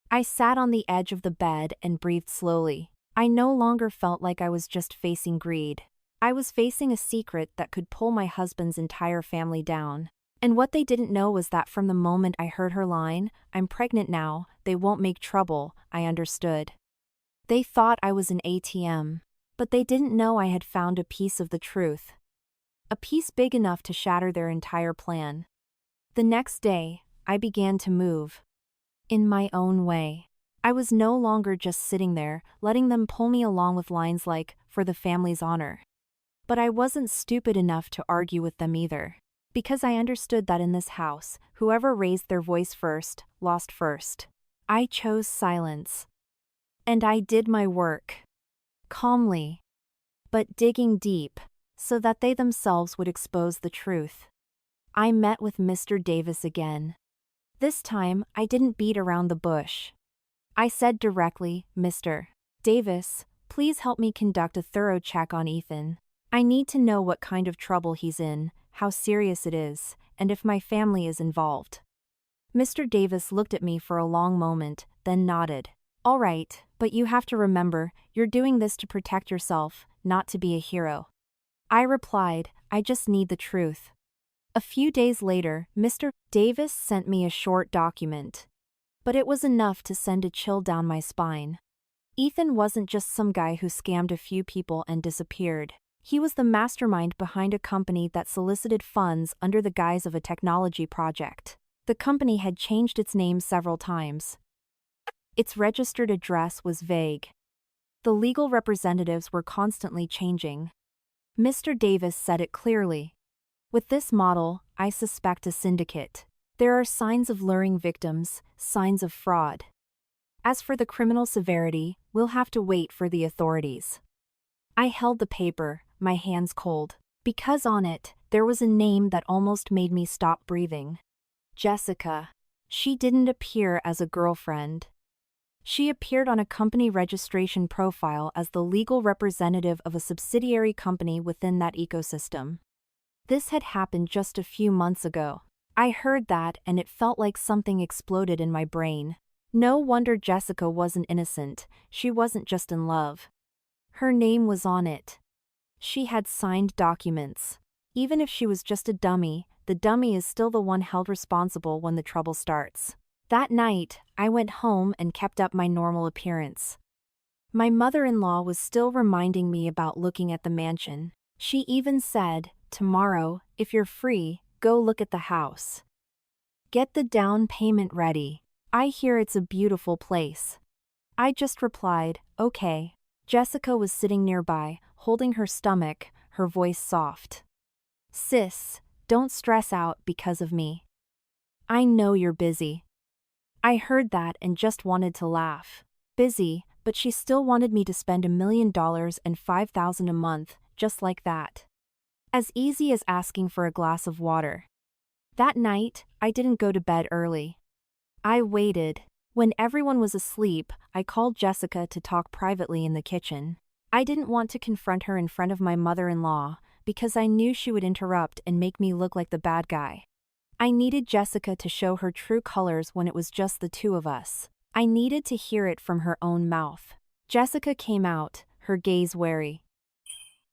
I sat on the edge of the bed and breathed slowly. I no longer felt like I was just facing greed. I was facing a secret that could pull my husband's entire family down. And what they didn't know was that from the moment I heard her line, I'm pregnant now, they won't make trouble, I understood. They thought I was an ATM. But they didn't know I had found a piece of the truth. A piece big enough to shatter their entire plan. The next day, I began to move. In my own way. I was no longer just sitting there, letting them pull me along with lines like, for the family's honor. But I wasn't stupid enough to argue with them either. Because I understood that in this house, whoever raised their voice first, lost first. I chose silence. And I did my work. Calmly, but digging deep, so that they themselves would expose the truth. I met with Mr. Davis again. This time, I didn't beat around the bush. I said directly, Mr. Davis, please help me conduct a thorough check on Ethan. I need to know what kind of trouble he's in, how serious it is, and if my family is involved. Mr. Davis looked at me for a long moment, then nodded. All right, but you have to remember, you're doing this to protect yourself, not to be a hero. I replied, I just need the truth. A few days later, Mr. Davis sent me a short document. But it was enough to send a chill down my spine. Ethan wasn't just some guy who scammed a few people and disappeared. He was the mastermind behind a company that solicited funds under the guise of a technology project. The company had changed its name several times. Its registered address was vague. The legal representatives were constantly changing. Mr. Davis said it clearly. With this model, I suspect a syndicate. There are signs of luring victims, signs of fraud. As for the criminal severity, we'll have to wait for the authorities. I held the paper, my hands cold, because on it, there was a name that almost made me stop breathing. Jessica. She didn't appear as a girlfriend. She appeared on a company registration profile as the legal representative of a subsidiary company within that ecosystem. This had happened just a few months ago. I heard that and it felt like something exploded in my brain. No wonder Jessica wasn't innocent, she wasn't just in love. Her name was on it. She had signed documents. Even if she was just a dummy, the dummy is still the one held responsible when the trouble starts. That night, I went home and kept up my normal appearance. My mother-in-law was still reminding me about looking at the mansion. She even said, "Tomorrow, if you're free, go look at the house. Get the down payment ready. I hear it's a beautiful place." I just replied, "Okay." Jessica was sitting nearby, holding her stomach, her voice soft. "Sis, don't stress out because of me. I know you're busy." I heard that and just wanted to laugh. Busy, but she still wanted me to spend $1 million and $5,000 a month, just like that. As easy as asking for a glass of water. That night, I didn't go to bed early. I waited. When everyone was asleep, I called Jessica to talk privately in the kitchen. I didn't want to confront her in front of my mother-in-law, because I knew she would interrupt and make me look like the bad guy. I needed Jessica to show her true colors when it was just the two of us. I needed to hear it from her own mouth. Jessica came out, her gaze wary.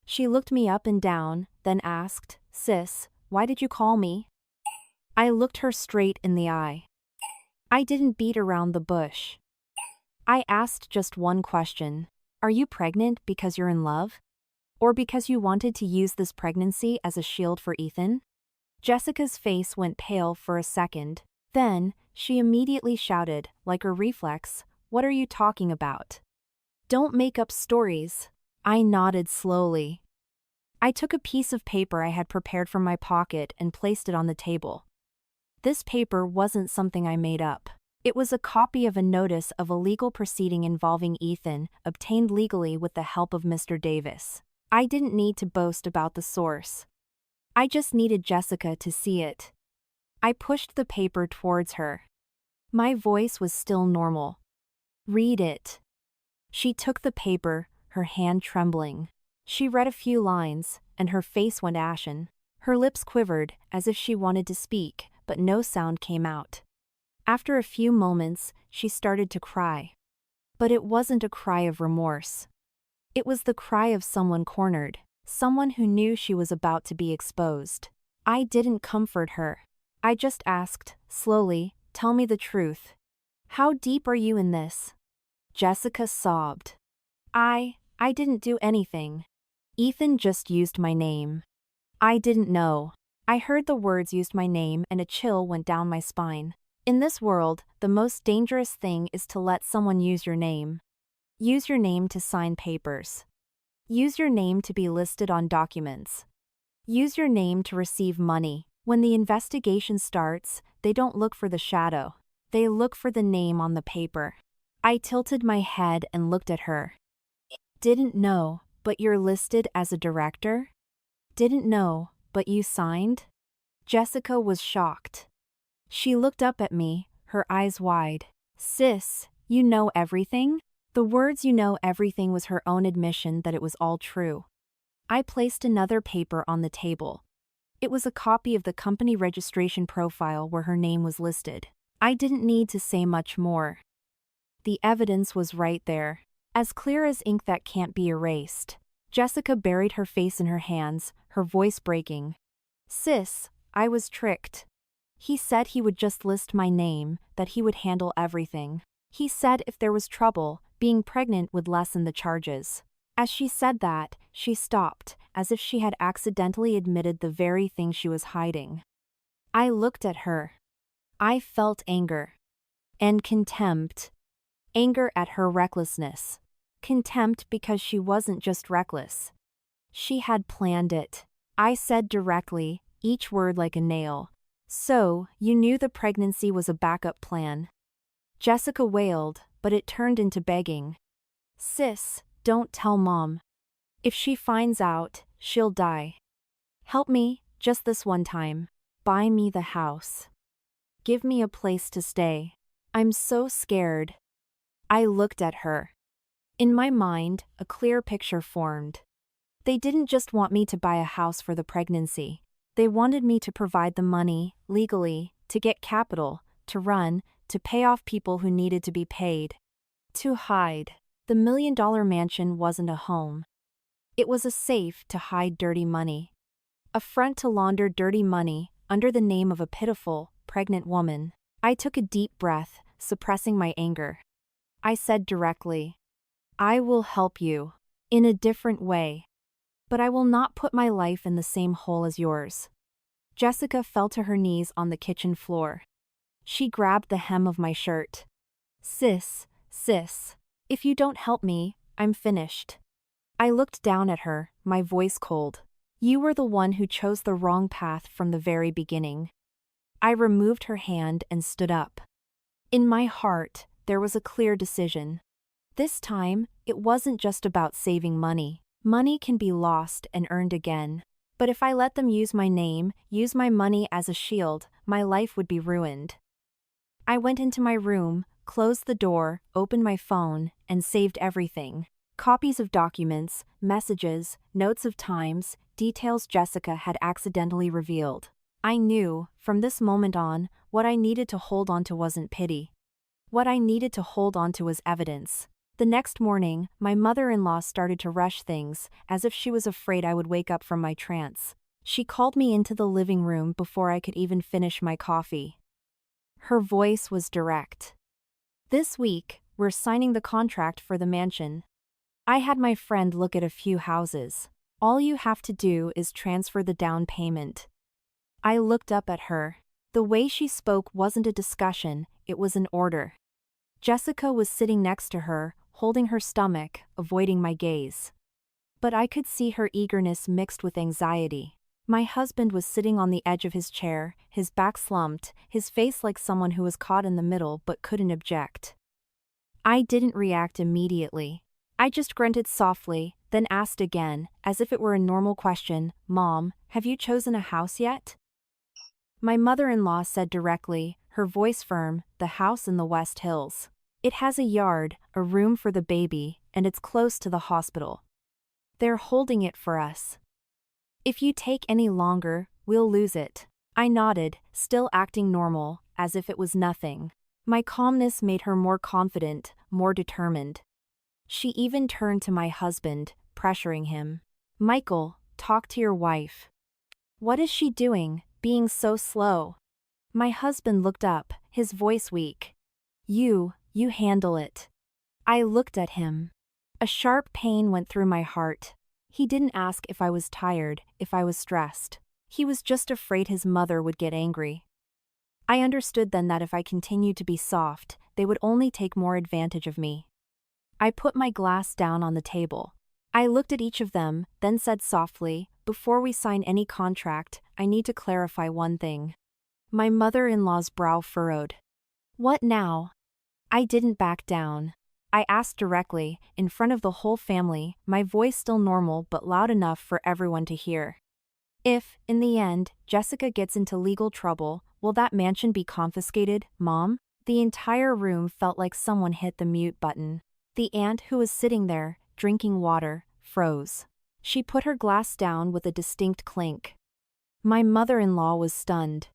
She looked me up and down, then asked, "Sis, why did you call me?" I looked her straight in the eye. I didn't beat around the bush. I asked just one question. Are you pregnant because you're in love? Or because you wanted to use this pregnancy as a shield for Ethan? Jessica's face went pale for a second. Then, she immediately shouted, like a reflex, "What are you talking about? Don't make up stories." I nodded slowly. I took a piece of paper I had prepared from my pocket and placed it on the table. This paper wasn't something I made up. It was a copy of a notice of a legal proceeding involving Ethan, obtained legally with the help of Mr. Davis. I didn't need to boast about the source. I just needed Jessica to see it. I pushed the paper towards her. My voice was still normal. "Read it." She took the paper, her hand trembling. She read a few lines, and her face went ashen. Her lips quivered, as if she wanted to speak, but no sound came out. After a few moments, she started to cry. But it wasn't a cry of remorse. It was the cry of someone cornered, someone who knew she was about to be exposed. I didn't comfort her. I just asked, slowly, "Tell me the truth. How deep are you in this?" Jessica sobbed. I didn't do anything. Ethan just used my name. I didn't know. I heard the words "used my name" and a chill went down my spine. In this world, the most dangerous thing is to let someone use your name. Use your name to sign papers. Use your name to be listed on documents. Use your name to receive money. When the investigation starts, they don't look for the shadow. They look for the name on the paper. I tilted my head and looked at her. "Didn't know, but you're listed as a director? Didn't know, but you signed?" Jessica was shocked. She looked up at me, her eyes wide. "Sis, you know everything?" The words "you know everything" was her own admission that it was all true. I placed another paper on the table. It was a copy of the company registration profile where her name was listed. I didn't need to say much more. The evidence was right there, as clear as ink that can't be erased. Jessica buried her face in her hands, her voice breaking. "Sis, I was tricked. He said he would just list my name, that he would handle everything. He said if there was trouble, being pregnant would lessen the charges. As she said that, she stopped, as if she had accidentally admitted the very thing she was hiding. I looked at her. I felt anger. And contempt. Anger at her recklessness. Contempt because she wasn't just reckless. She had planned it. I said directly, each word like a nail. So, you knew the pregnancy was a backup plan. Jessica wailed, but it turned into begging. Sis, don't tell Mom. If she finds out, she'll die. Help me, just this one time. Buy me the house. Give me a place to stay. I'm so scared. I looked at her. In my mind, a clear picture formed. They didn't just want me to buy a house for the pregnancy. They wanted me to provide the money, legally, to get capital, to run, to pay off people who needed to be paid. To hide. The $1 million mansion wasn't a home. It was a safe to hide dirty money. A front to launder dirty money, under the name of a pitiful, pregnant woman. I took a deep breath, suppressing my anger. I said directly, I will help you. In a different way. But I will not put my life in the same hole as yours. Jessica fell to her knees on the kitchen floor. She grabbed the hem of my shirt. Sis, if you don't help me, I'm finished. I looked down at her, my voice cold. You were the one who chose the wrong path from the very beginning. I removed her hand and stood up. In my heart, there was a clear decision. This time, it wasn't just about saving money. Money can be lost and earned again. But if I let them use my name, use my money as a shield, my life would be ruined. I went into my room, closed the door, opened my phone, and saved everything. Copies of documents, messages, notes of times, details Jessica had accidentally revealed. I knew, from this moment on, what I needed to hold on to wasn't pity. What I needed to hold on to was evidence. The next morning, my mother-in-law started to rush things, as if she was afraid I would wake up from my trance. She called me into the living room before I could even finish my coffee. Her voice was direct. This week, we're signing the contract for the mansion. I had my friend look at a few houses. All you have to do is transfer the down payment. I looked up at her. The way she spoke wasn't a discussion, it was an order. Jessica was sitting next to her, holding her stomach, avoiding my gaze. But I could see her eagerness mixed with anxiety. My husband was sitting on the edge of his chair, his back slumped, his face like someone who was caught in the middle but couldn't object. I didn't react immediately. I just grunted softly, then asked again, as if it were a normal question, Mom, have you chosen a house yet? My mother-in-law said directly, her voice firm, the house in the West Hills. It has a yard, a room for the baby, and it's close to the hospital. They're holding it for us. If you take any longer, we'll lose it. I nodded, still acting normal, as if it was nothing. My calmness made her more confident, more determined. She even turned to my husband, pressuring him. Michael, talk to your wife. What is she doing, being so slow? My husband looked up, his voice weak. You handle it. I looked at him. A sharp pain went through my heart. He didn't ask if I was tired, if I was stressed. He was just afraid his mother would get angry. I understood then that if I continued to be soft, they would only take more advantage of me. I put my glass down on the table. I looked at each of them, then said softly, before we sign any contract, I need to clarify one thing. My mother-in-law's brow furrowed. What now? I didn't back down. I asked directly, in front of the whole family, my voice still normal but loud enough for everyone to hear. If, in the end, Jessica gets into legal trouble, will that mansion be confiscated, Mom? The entire room felt like someone hit the mute button. The aunt who was sitting there, drinking water, froze. She put her glass down with a distinct clink. My mother-in-law was stunned.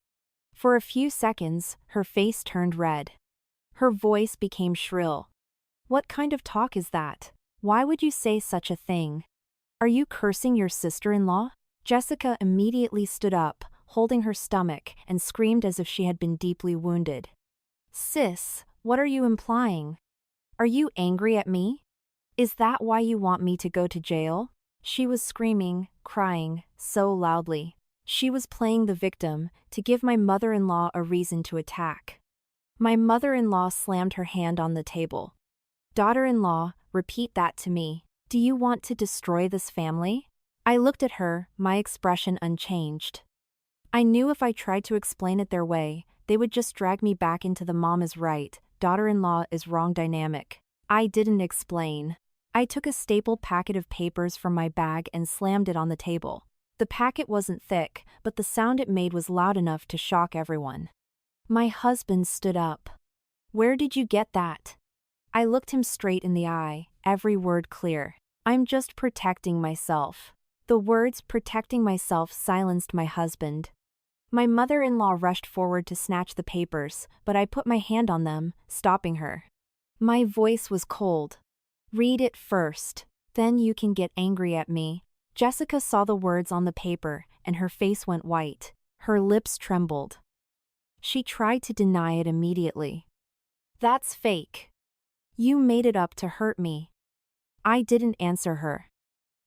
For a few seconds, her face turned red. Her voice became shrill. What kind of talk is that? Why would you say such a thing? Are you cursing your sister-in-law? Jessica immediately stood up, holding her stomach, and screamed as if she had been deeply wounded. Sis, what are you implying? Are you angry at me? Is that why you want me to go to jail? She was screaming, crying, so loudly. She was playing the victim, to give my mother-in-law a reason to attack. My mother-in-law slammed her hand on the table. Daughter-in-law, repeat that to me. Do you want to destroy this family? I looked at her, my expression unchanged. I knew if I tried to explain it their way, they would just drag me back into the mom is right, daughter-in-law is wrong dynamic. I didn't explain. I took a stapled packet of papers from my bag and slammed it on the table. The packet wasn't thick, but the sound it made was loud enough to shock everyone. My husband stood up. Where did you get that? I looked him straight in the eye, every word clear. I'm just protecting myself. The words protecting myself silenced my husband. My mother-in-law rushed forward to snatch the papers, but I put my hand on them, stopping her. My voice was cold. Read it first, then you can get angry at me. Jessica saw the words on the paper, and her face went white. Her lips trembled. She tried to deny it immediately. That's fake. You made it up to hurt me. I didn't answer her.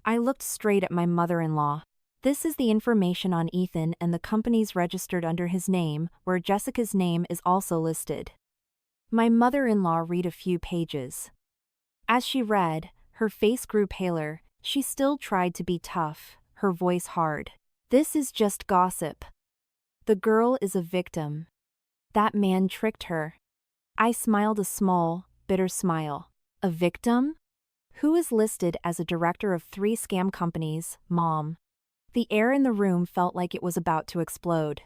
I looked straight at my mother-in-law. This is the information on Ethan and the companies registered under his name, where Jessica's name is also listed. My mother-in-law read a few pages. As she read, her face grew paler. She still tried to be tough, her voice hard. This is just gossip. The girl is a victim. That man tricked her. I smiled a small, bitter smile. A victim? Who is listed as a director of 3 scam companies, Mom? The air in the room felt like it was about to explode.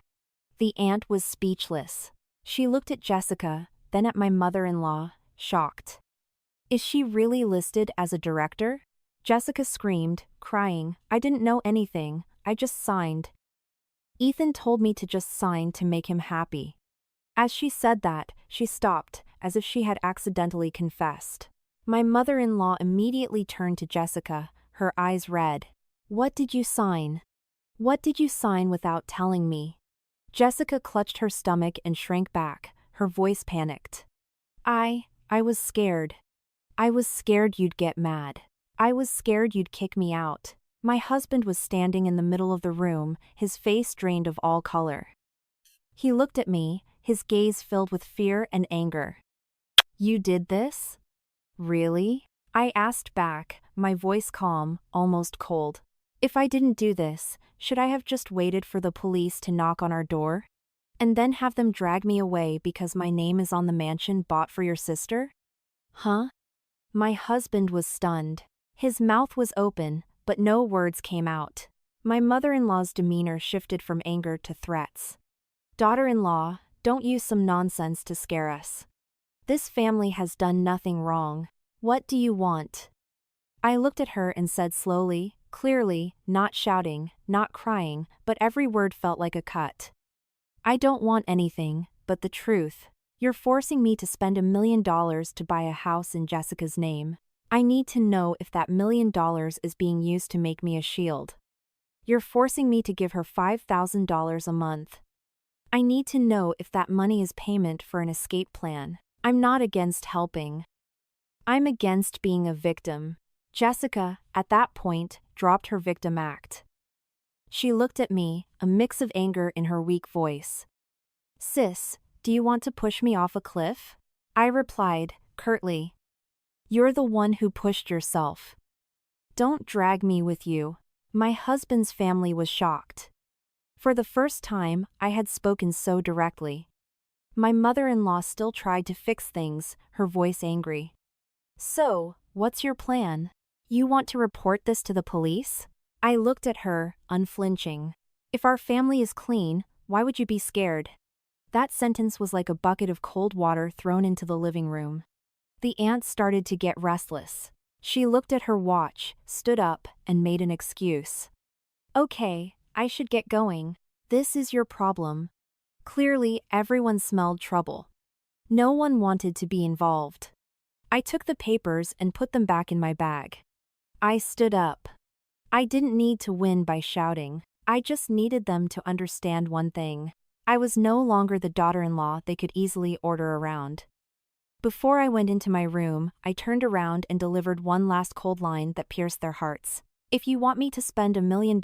The aunt was speechless. She looked at Jessica, then at my mother-in-law, shocked. Is she really listed as a director? Jessica screamed, crying, I didn't know anything, I just signed. Ethan told me to just sign to make him happy. As she said that, she stopped, as if she had accidentally confessed. My mother-in-law immediately turned to Jessica, her eyes red. What did you sign? What did you sign without telling me? Jessica clutched her stomach and shrank back, her voice panicked. I was scared. I was scared you'd get mad. I was scared you'd kick me out. My husband was standing in the middle of the room, his face drained of all color. He looked at me, his gaze filled with fear and anger. You did this? Really? I asked back, my voice calm, almost cold. If I didn't do this, should I have just waited for the police to knock on our door? And then have them drag me away because my name is on the mansion bought for your sister? Huh? My husband was stunned. His mouth was open, but no words came out. My mother-in-law's demeanor shifted from anger to threats. Daughter-in-law, don't use some nonsense to scare us. This family has done nothing wrong. What do you want? I looked at her and said slowly, clearly, not shouting, not crying, but every word felt like a cut. I don't want anything, but the truth. You're forcing me to spend $1 million to buy a house in Jessica's name. I need to know if that $1 million is being used to make me a shield. You're forcing me to give her $5,000 a month. I need to know if that money is payment for an escape plan. I'm not against helping. I'm against being a victim. Jessica, at that point, dropped her victim act. She looked at me, a mix of anger in her weak voice. Sis, do you want to push me off a cliff? I replied, curtly. You're the one who pushed yourself. Don't drag me with you. My husband's family was shocked. For the first time, I had spoken so directly. My mother-in-law still tried to fix things, her voice angry. So, what's your plan? You want to report this to the police? I looked at her, unflinching. If our family is clean, why would you be scared? That sentence was like a bucket of cold water thrown into the living room. The aunt started to get restless. She looked at her watch, stood up, and made an excuse. Okay, I should get going. This is your problem. Clearly, everyone smelled trouble. No one wanted to be involved. I took the papers and put them back in my bag. I stood up. I didn't need to win by shouting. I just needed them to understand one thing. I was no longer the daughter-in-law they could easily order around. Before I went into my room, I turned around and delivered one last cold line that pierced their hearts. If you want me to spend $1 million,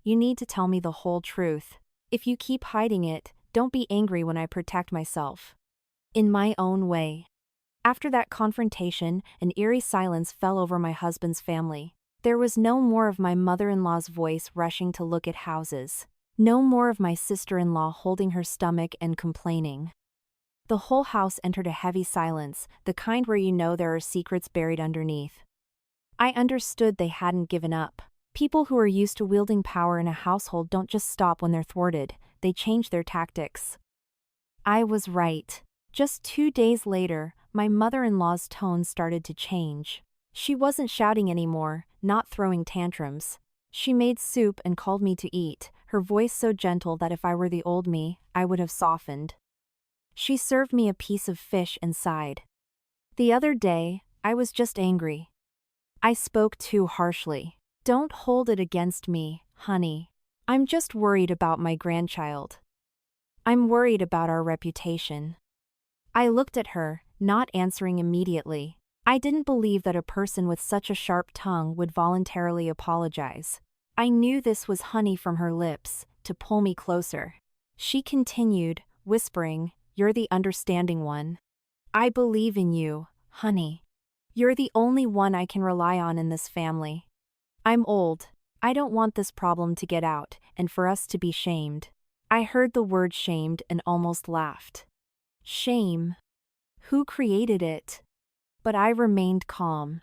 you need to tell me the whole truth. If you keep hiding it, don't be angry when I protect myself. In my own way. After that confrontation, an eerie silence fell over my husband's family. There was no more of my mother-in-law's voice rushing to look at houses. No more of my sister-in-law holding her stomach and complaining. The whole house entered a heavy silence, the kind where you know there are secrets buried underneath. I understood they hadn't given up. People who are used to wielding power in a household don't just stop when they're thwarted, they change their tactics. I was right. Just 2 days later, my mother-in-law's tone started to change. She wasn't shouting anymore, not throwing tantrums. She made soup and called me to eat, her voice so gentle that if I were the old me, I would have softened. She served me a piece of fish and sighed. The other day, I was just angry. I spoke too harshly. Don't hold it against me, honey. I'm just worried about my grandchild. I'm worried about our reputation. I looked at her, not answering immediately. I didn't believe that a person with such a sharp tongue would voluntarily apologize. I knew this was honey from her lips, to pull me closer. She continued, whispering, "You're the understanding one. I believe in you, honey. You're the only one I can rely on in this family. I'm old. I don't want this problem to get out, and for us to be shamed." I heard the word shamed and almost laughed. Shame. Who created it? But I remained calm.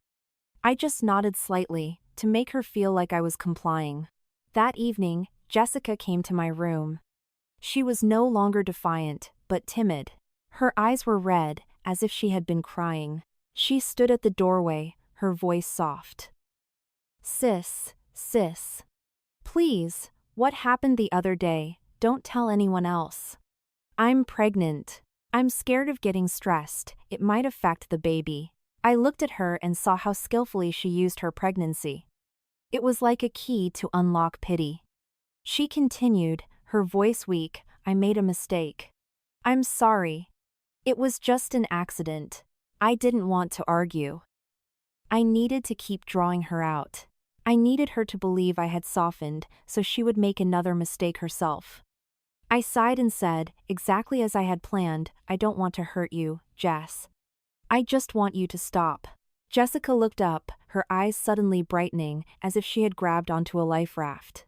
I just nodded slightly, to make her feel like I was complying. That evening, Jessica came to my room. She was no longer defiant, but timid. Her eyes were red, as if she had been crying. She stood at the doorway, her voice soft. Sis. Please, what happened the other day, don't tell anyone else. I'm pregnant. I'm scared of getting stressed, it might affect the baby. I looked at her and saw how skillfully she used her pregnancy. It was like a key to unlock pity. She continued, her voice weak, "I made a mistake. I'm sorry. It was just an accident. I didn't want to argue." I needed to keep drawing her out. I needed her to believe I had softened, so she would make another mistake herself. I sighed and said, exactly as I had planned, "I don't want to hurt you, Jess. I just want you to stop." Jessica looked up, her eyes suddenly brightening, as if she had grabbed onto a life raft.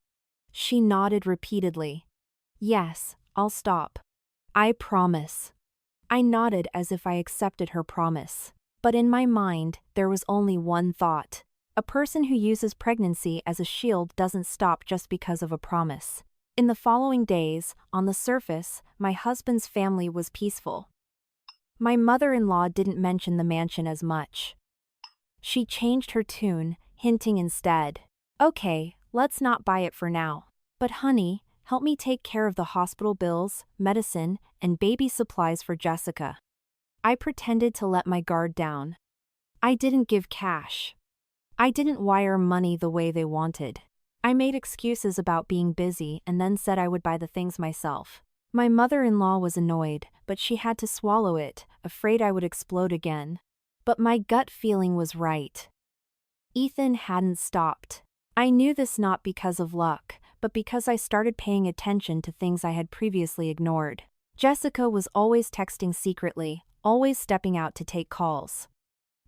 She nodded repeatedly. "Yes, I'll stop. I promise." I nodded as if I accepted her promise. But in my mind, there was only one thought. A person who uses pregnancy as a shield doesn't stop just because of a promise. In the following days, on the surface, my husband's family was peaceful. My mother-in-law didn't mention the mansion as much. She changed her tune, hinting instead, "Okay, let's not buy it for now. But honey, help me take care of the hospital bills, medicine, and baby supplies for Jessica." I pretended to let my guard down. I didn't give cash. I didn't wire money the way they wanted. I made excuses about being busy and then said I would buy the things myself. My mother-in-law was annoyed, but she had to swallow it, afraid I would explode again. But my gut feeling was right. Ethan hadn't stopped. I knew this not because of luck, but because I started paying attention to things I had previously ignored. Jessica was always texting secretly, always stepping out to take calls.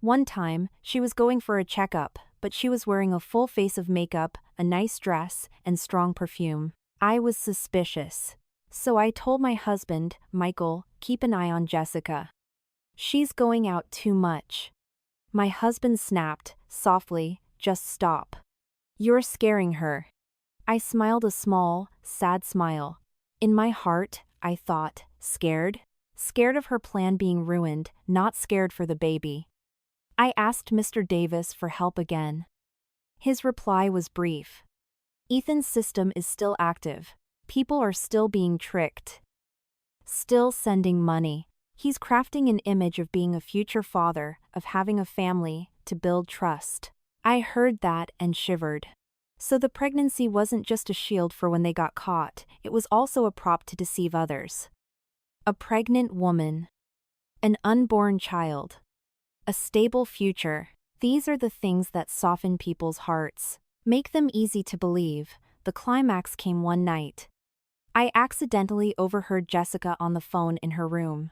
One time, she was going for a checkup, but she was wearing a full face of makeup, a nice dress, and strong perfume. I was suspicious. So I told my husband, Michael, keep an eye on Jessica. She's going out too much. My husband snapped, softly, just stop. You're scaring her. I smiled a small, sad smile. In my heart, I thought, scared? Scared of her plan being ruined, not scared for the baby. I asked Mr. Davis for help again. His reply was brief. Ethan's system is still active. People are still being tricked. Still sending money. He's crafting an image of being a future father, of having a family, to build trust. I heard that and shivered. So the pregnancy wasn't just a shield for when they got caught, it was also a prop to deceive others. A pregnant woman. An unborn child. A stable future. These are the things that soften people's hearts, make them easy to believe. The climax came one night. I accidentally overheard Jessica on the phone in her room.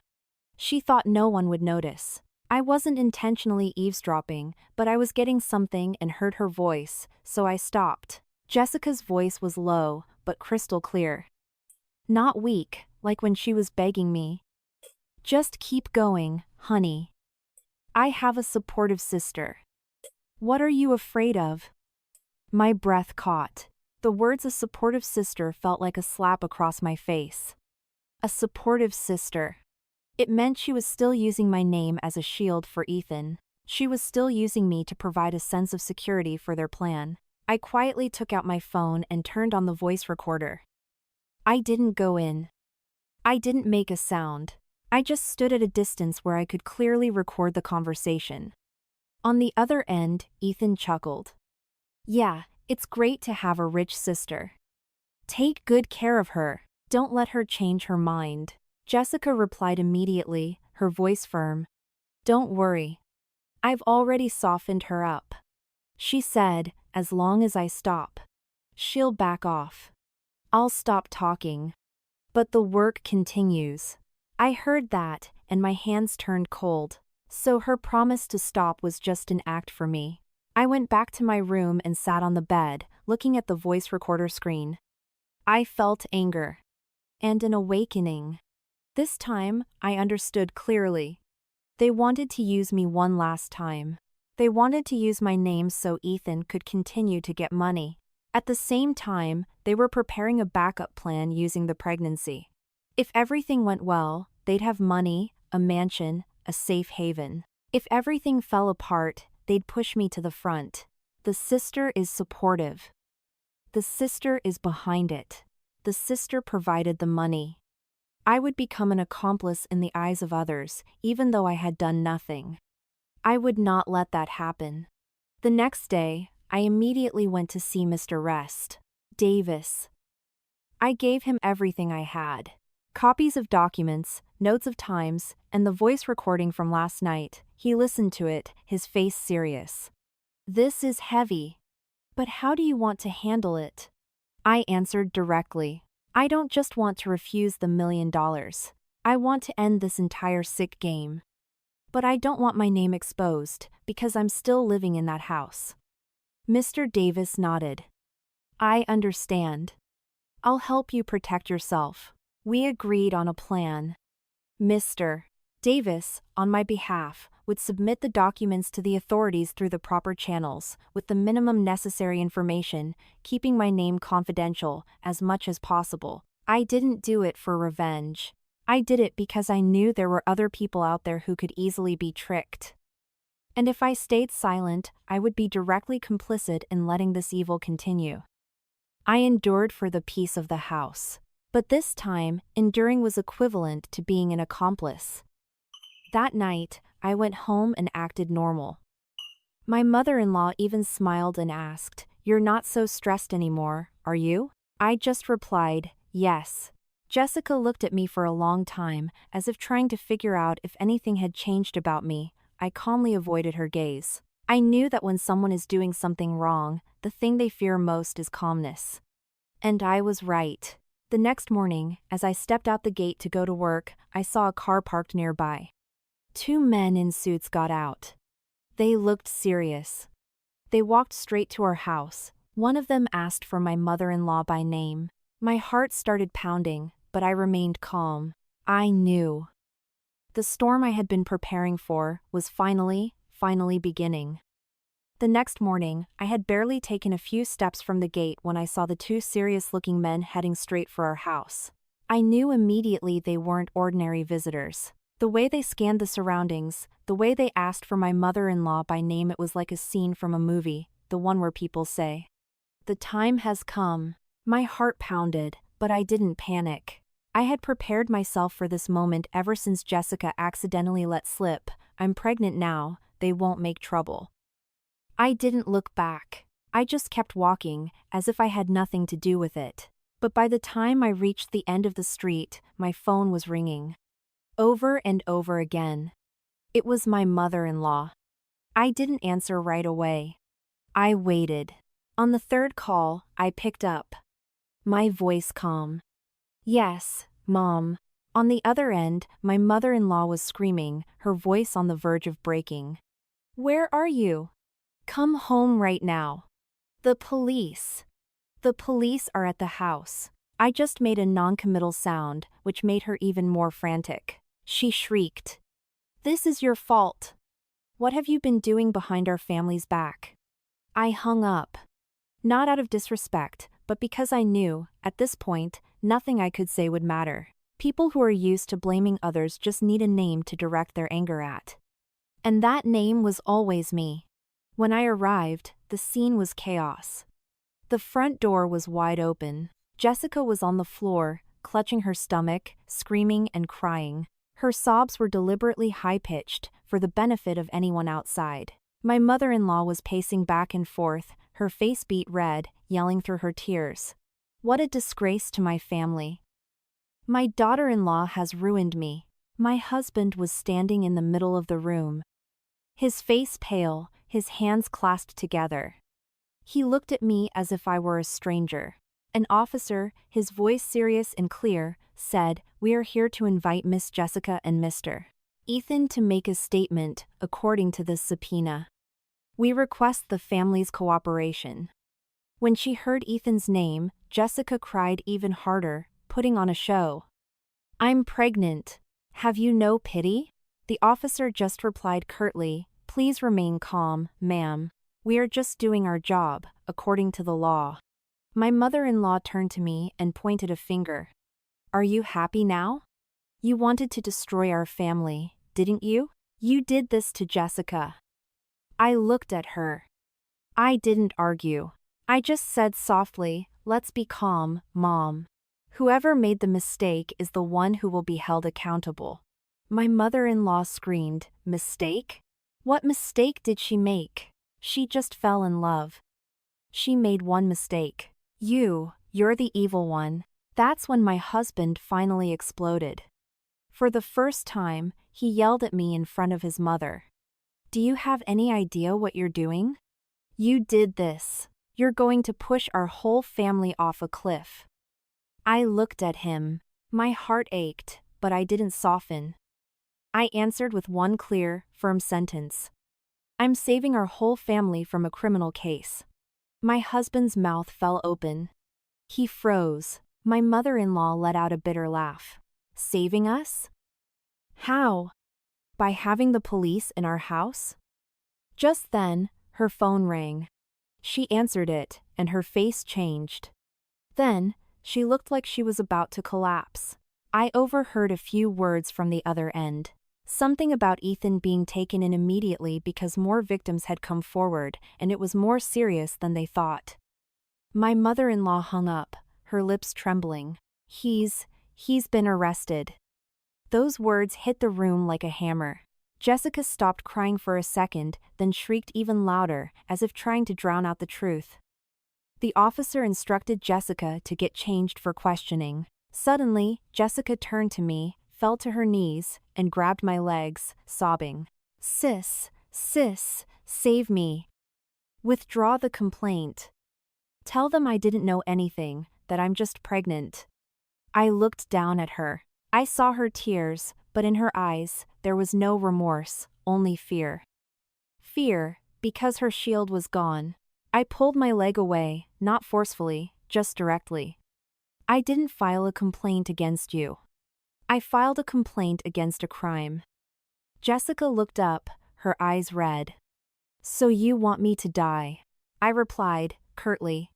She thought no one would notice. I wasn't intentionally eavesdropping, but I was getting something and heard her voice, so I stopped. Jessica's voice was low, but crystal clear. Not weak, like when she was begging me. Just keep going, honey. I have a supportive sister. What are you afraid of? My breath caught. The words "a supportive sister" felt like a slap across my face. A supportive sister. It meant she was still using my name as a shield for Ethan. She was still using me to provide a sense of security for their plan. I quietly took out my phone and turned on the voice recorder. I didn't go in. I didn't make a sound. I just stood at a distance where I could clearly record the conversation. On the other end, Ethan chuckled. Yeah, it's great to have a rich sister. Take good care of her. Don't let her change her mind. Jessica replied immediately, her voice firm. Don't worry. I've already softened her up. She said, as long as I stop, she'll back off. I'll stop talking. But the work continues. I heard that, and my hands turned cold. So her promise to stop was just an act for me. I went back to my room and sat on the bed, looking at the voice recorder screen. I felt anger. And an awakening. This time, I understood clearly. They wanted to use me one last time. They wanted to use my name so Ethan could continue to get money. At the same time, they were preparing a backup plan using the pregnancy. If everything went well, they'd have money, a mansion, a safe haven. If everything fell apart, they'd push me to the front. The sister is supportive. The sister is behind it. The sister provided the money. I would become an accomplice in the eyes of others, even though I had done nothing. I would not let that happen. The next day, I immediately went to see Mr. Rest Davis. I gave him everything I had. Copies of documents, notes of times, and the voice recording from last night. He listened to it, his face serious. This is heavy. But how do you want to handle it? I answered directly. I don't just want to refuse the $1 million. I want to end this entire sick game. But I don't want my name exposed, because I'm still living in that house. Mr. Davis nodded. I understand. I'll help you protect yourself. We agreed on a plan. Mr. Davis, on my behalf, would submit the documents to the authorities through the proper channels, with the minimum necessary information, keeping my name confidential as much as possible. I didn't do it for revenge. I did it because I knew there were other people out there who could easily be tricked. And if I stayed silent, I would be directly complicit in letting this evil continue. I endured for the peace of the house. But this time, enduring was equivalent to being an accomplice. That night, I went home and acted normal. My mother-in-law even smiled and asked, "You're not so stressed anymore, are you?" I just replied, "Yes." Jessica looked at me for a long time, as if trying to figure out if anything had changed about me. I calmly avoided her gaze. I knew that when someone is doing something wrong, the thing they fear most is calmness. And I was right. The next morning, as I stepped out the gate to go to work, I saw a car parked nearby. 2 men in suits got out. They looked serious. They walked straight to our house. One of them asked for my mother-in-law by name. My heart started pounding, but I remained calm. I knew. The storm I had been preparing for was finally beginning. The next morning, I had barely taken a few steps from the gate when I saw the 2 serious-looking men heading straight for our house. I knew immediately they weren't ordinary visitors. The way they scanned the surroundings, the way they asked for my mother-in-law by name, it was like a scene from a movie, the one where people say, "The time has come." My heart pounded, but I didn't panic. I had prepared myself for this moment ever since Jessica accidentally let slip, "I'm pregnant now, they won't make trouble." I didn't look back. I just kept walking, as if I had nothing to do with it. But by the time I reached the end of the street, my phone was ringing. Over and over again. It was my mother-in-law. I didn't answer right away. I waited. On the third call, I picked up. My voice calm. "Yes, Mom." On the other end, my mother-in-law was screaming, her voice on the verge of breaking. "Where are you? Come home right now. The police. The police are at the house." I just made a non-committal sound, which made her even more frantic. She shrieked. "This is your fault. What have you been doing behind our family's back?" I hung up. Not out of disrespect, but because I knew, at this point, nothing I could say would matter. People who are used to blaming others just need a name to direct their anger at. And that name was always me. When I arrived, the scene was chaos. The front door was wide open. Jessica was on the floor, clutching her stomach, screaming and crying. Her sobs were deliberately high-pitched, for the benefit of anyone outside. My mother-in-law was pacing back and forth, her face beet red, yelling through her tears. "What a disgrace to my family. My daughter-in-law has ruined me." My husband was standing in the middle of the room. His face pale, his hands clasped together. He looked at me as if I were a stranger. An officer, his voice serious and clear, said, "We are here to invite Miss Jessica and Mr. Ethan to make a statement, according to this subpoena. We request the family's cooperation." When she heard Ethan's name, Jessica cried even harder, putting on a show. "I'm pregnant. Have you no pity?" The officer just replied curtly, "Please remain calm, ma'am. We are just doing our job, according to the law." My mother-in-law turned to me and pointed a finger. "Are you happy now? You wanted to destroy our family, didn't you? You did this to Jessica." I looked at her. I didn't argue. I just said softly, "Let's be calm, Mom. Whoever made the mistake is the one who will be held accountable." My mother-in-law screamed, "Mistake? What mistake did she make? She just fell in love. She made one mistake. You're the evil one." That's when my husband finally exploded. For the first time, he yelled at me in front of his mother. "Do you have any idea what you're doing? You did this. You're going to push our whole family off a cliff." I looked at him. My heart ached, but I didn't soften. I answered with one clear, firm sentence. "I'm saving our whole family from a criminal case." My husband's mouth fell open. He froze. My mother-in-law let out a bitter laugh. "Saving us? How? By having the police in our house?" Just then, her phone rang. She answered it, and her face changed. Then, she looked like she was about to collapse. I overheard a few words from the other end. Something about Ethan being taken in immediately because more victims had come forward, and it was more serious than they thought. My mother-in-law hung up, her lips trembling. He's been arrested." Those words hit the room like a hammer. Jessica stopped crying for a second, then shrieked even louder, as if trying to drown out the truth. The officer instructed Jessica to get changed for questioning. Suddenly, Jessica turned to me, fell to her knees, and grabbed my legs, sobbing. Sis, save me. Withdraw the complaint. Tell them I didn't know anything, that I'm just pregnant." I looked down at her. I saw her tears, but in her eyes, there was no remorse, only fear. Fear, because her shield was gone. I pulled my leg away, not forcefully, just directly. "I didn't file a complaint against you. I filed a complaint against a crime." Jessica looked up, her eyes red. "So you want me to die?" I replied, curtly.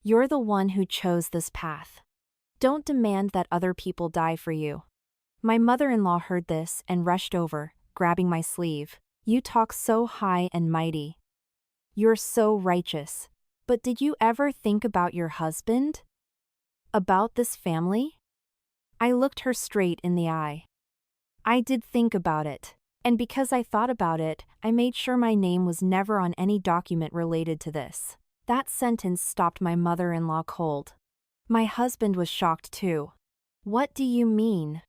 "You're the one who chose this path. Don't demand that other people die for you." My mother-in-law heard this and rushed over, grabbing my sleeve. "You talk so high and mighty. You're so righteous. But did you ever think about your husband? About this family?" I looked her straight in the eye. I did think about it. And because I thought about it, I made sure my name was never on any document related to this. That sentence stopped my mother-in-law cold. My husband was shocked too. What do you mean?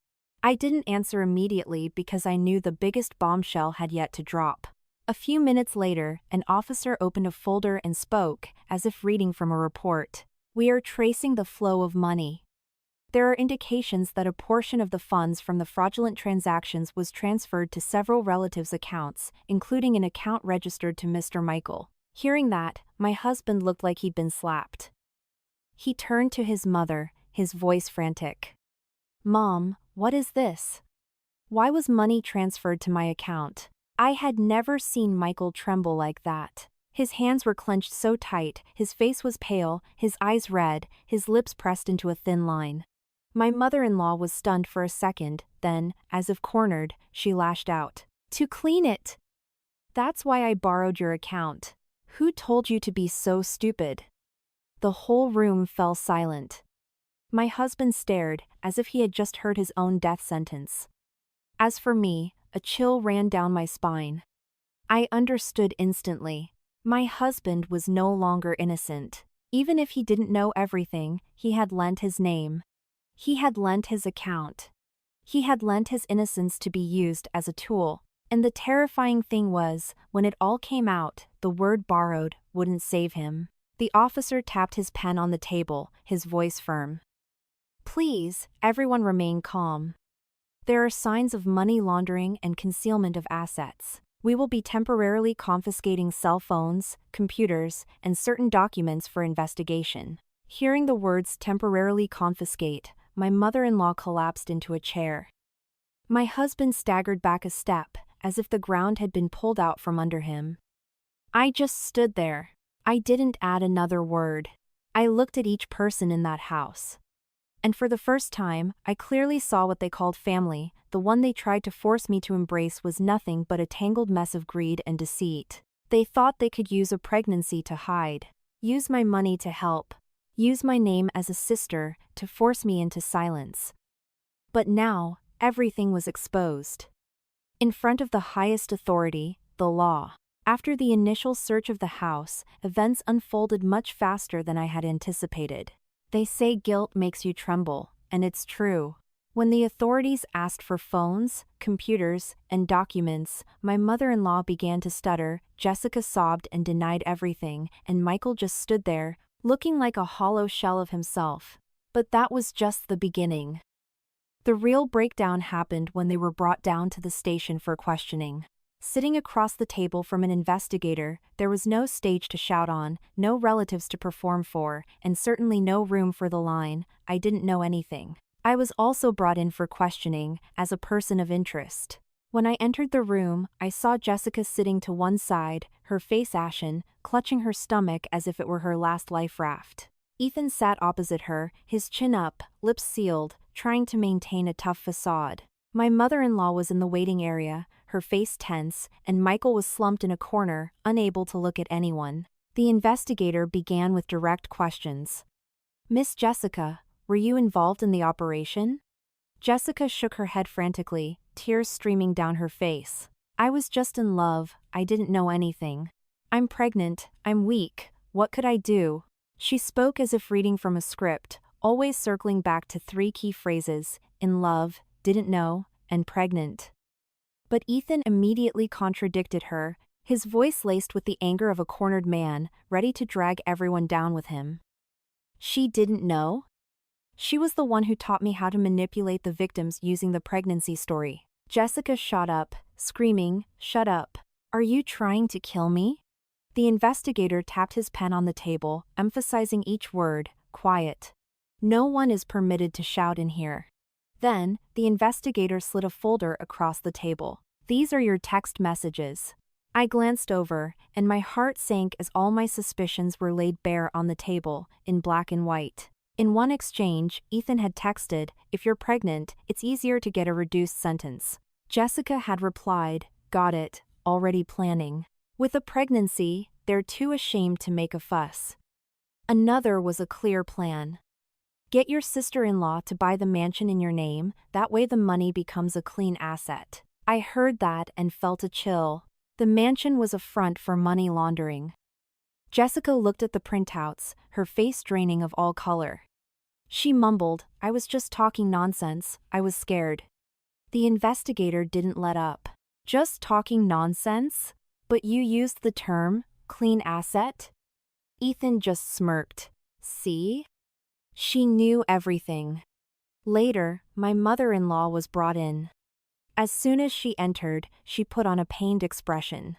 I didn't answer immediately because I knew the biggest bombshell had yet to drop. A few minutes later, an officer opened a folder and spoke, as if reading from a report. We are tracing the flow of money. There are indications that a portion of the funds from the fraudulent transactions was transferred to several relatives' accounts, including an account registered to Mr. Michael. Hearing that, my husband looked like he'd been slapped. He turned to his mother, his voice frantic. "Mom, what is this? Why was money transferred to my account?" I had never seen Michael tremble like that. His hands were clenched so tight, his face was pale, his eyes red, his lips pressed into a thin line. My mother-in-law was stunned for a second, then, as if cornered, she lashed out. "To clean it! That's why I borrowed your account. Who told you to be so stupid?" The whole room fell silent. My husband stared, as if he had just heard his own death sentence. As for me, a chill ran down my spine. I understood instantly. My husband was no longer innocent. Even if he didn't know everything, he had lent his name. He had lent his account. He had lent his innocence to be used as a tool. And the terrifying thing was, when it all came out, the word borrowed wouldn't save him. The officer tapped his pen on the table, his voice firm. "Please, everyone remain calm. There are signs of money laundering and concealment of assets. We will be temporarily confiscating cell phones, computers, and certain documents for investigation." Hearing the words temporarily confiscate, my mother-in-law collapsed into a chair. My husband staggered back a step, as if the ground had been pulled out from under him. I just stood there. I didn't add another word. I looked at each person in that house. And for the first time, I clearly saw what they called family. The one they tried to force me to embrace was nothing but a tangled mess of greed and deceit. They thought they could use a pregnancy to hide, use my money to help, use my name as a sister to force me into silence. But now, everything was exposed. In front of the highest authority, the law. After the initial search of the house, events unfolded much faster than I had anticipated. They say guilt makes you tremble, and it's true. When the authorities asked for phones, computers, and documents, my mother-in-law began to stutter, Jessica sobbed and denied everything, and Michael just stood there, looking like a hollow shell of himself. But that was just the beginning. The real breakdown happened when they were brought down to the station for questioning. Sitting across the table from an investigator, there was no stage to shout on, no relatives to perform for, and certainly no room for the line, "I didn't know anything." I was also brought in for questioning, as a person of interest. When I entered the room, I saw Jessica sitting to one side, her face ashen, clutching her stomach as if it were her last life raft. Ethan sat opposite her, his chin up, lips sealed, trying to maintain a tough facade. My mother-in-law was in the waiting area, her face tense, and Michael was slumped in a corner, unable to look at anyone. The investigator began with direct questions. "Miss Jessica, were you involved in the operation?" Jessica shook her head frantically, tears streaming down her face. "I was just in love, I didn't know anything. I'm pregnant, I'm weak, what could I do?" She spoke as if reading from a script, always circling back to three key phrases: in love, didn't know, and pregnant. But Ethan immediately contradicted her, his voice laced with the anger of a cornered man, ready to drag everyone down with him. "She didn't know? She was the one who taught me how to manipulate the victims using the pregnancy story." Jessica shot up, screaming, "Shut up. Are you trying to kill me?" The investigator tapped his pen on the table, emphasizing each word, "Quiet. No one is permitted to shout in here." Then, the investigator slid a folder across the table. "These are your text messages." I glanced over, and my heart sank as all my suspicions were laid bare on the table, in black and white. In one exchange, Ethan had texted, "If you're pregnant, it's easier to get a reduced sentence." Jessica had replied, "Got it, already planning." With a pregnancy, they're too ashamed to make a fuss. Another was a clear plan. Get your sister-in-law to buy the mansion in your name, that way the money becomes a clean asset. I heard that and felt a chill. The mansion was a front for money laundering. Jessica looked at the printouts, her face draining of all color. She mumbled, "I was just talking nonsense, I was scared." The investigator didn't let up. "Just talking nonsense? But you used the term, clean asset?" Ethan just smirked. "See? She knew everything." Later, my mother-in-law was brought in. As soon as she entered, she put on a pained expression.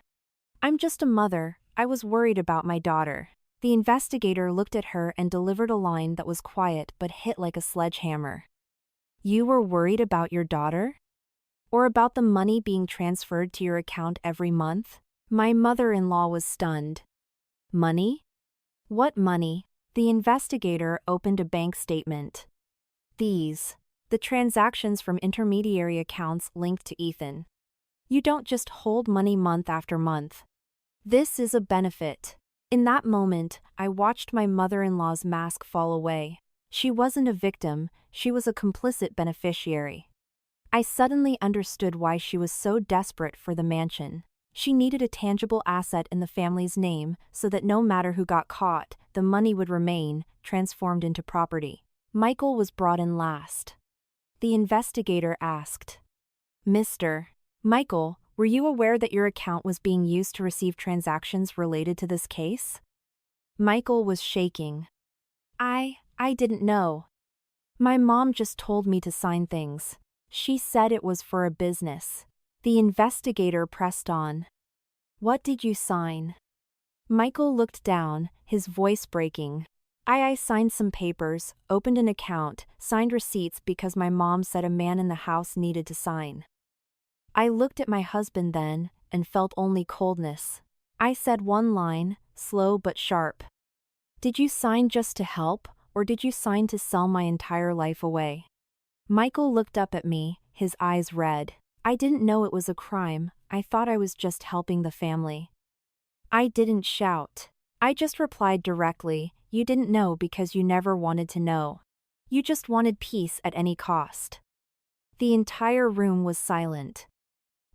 "I'm just a mother, I was worried about my daughter." The investigator looked at her and delivered a line that was quiet but hit like a sledgehammer. "You were worried about your daughter? Or about the money being transferred to your account every month?" My mother-in-law was stunned. "Money? What money?" The investigator opened a bank statement. The transactions from intermediary accounts linked to Ethan. You don't just hold money month after month. This is a benefit. In that moment, I watched my mother-in-law's mask fall away. She wasn't a victim, she was a complicit beneficiary. I suddenly understood why she was so desperate for the mansion. She needed a tangible asset in the family's name so that no matter who got caught, the money would remain, transformed into property. Michael was brought in last. The investigator asked, "Mr. Michael, were you aware that your account was being used to receive transactions related to this case?" Michael was shaking. I didn't know. My mom just told me to sign things. She said it was for a business." The investigator pressed on. "What did you sign?" Michael looked down, his voice breaking. I signed some papers, opened an account, signed receipts because my mom said a man in the house needed to sign." I looked at my husband then, and felt only coldness. I said one line, slow but sharp. "Did you sign just to help, or did you sign to sell my entire life away?" Michael looked up at me, his eyes red. "I didn't know it was a crime, I thought I was just helping the family." I didn't shout. I just replied directly, "You didn't know because you never wanted to know. You just wanted peace at any cost." The entire room was silent.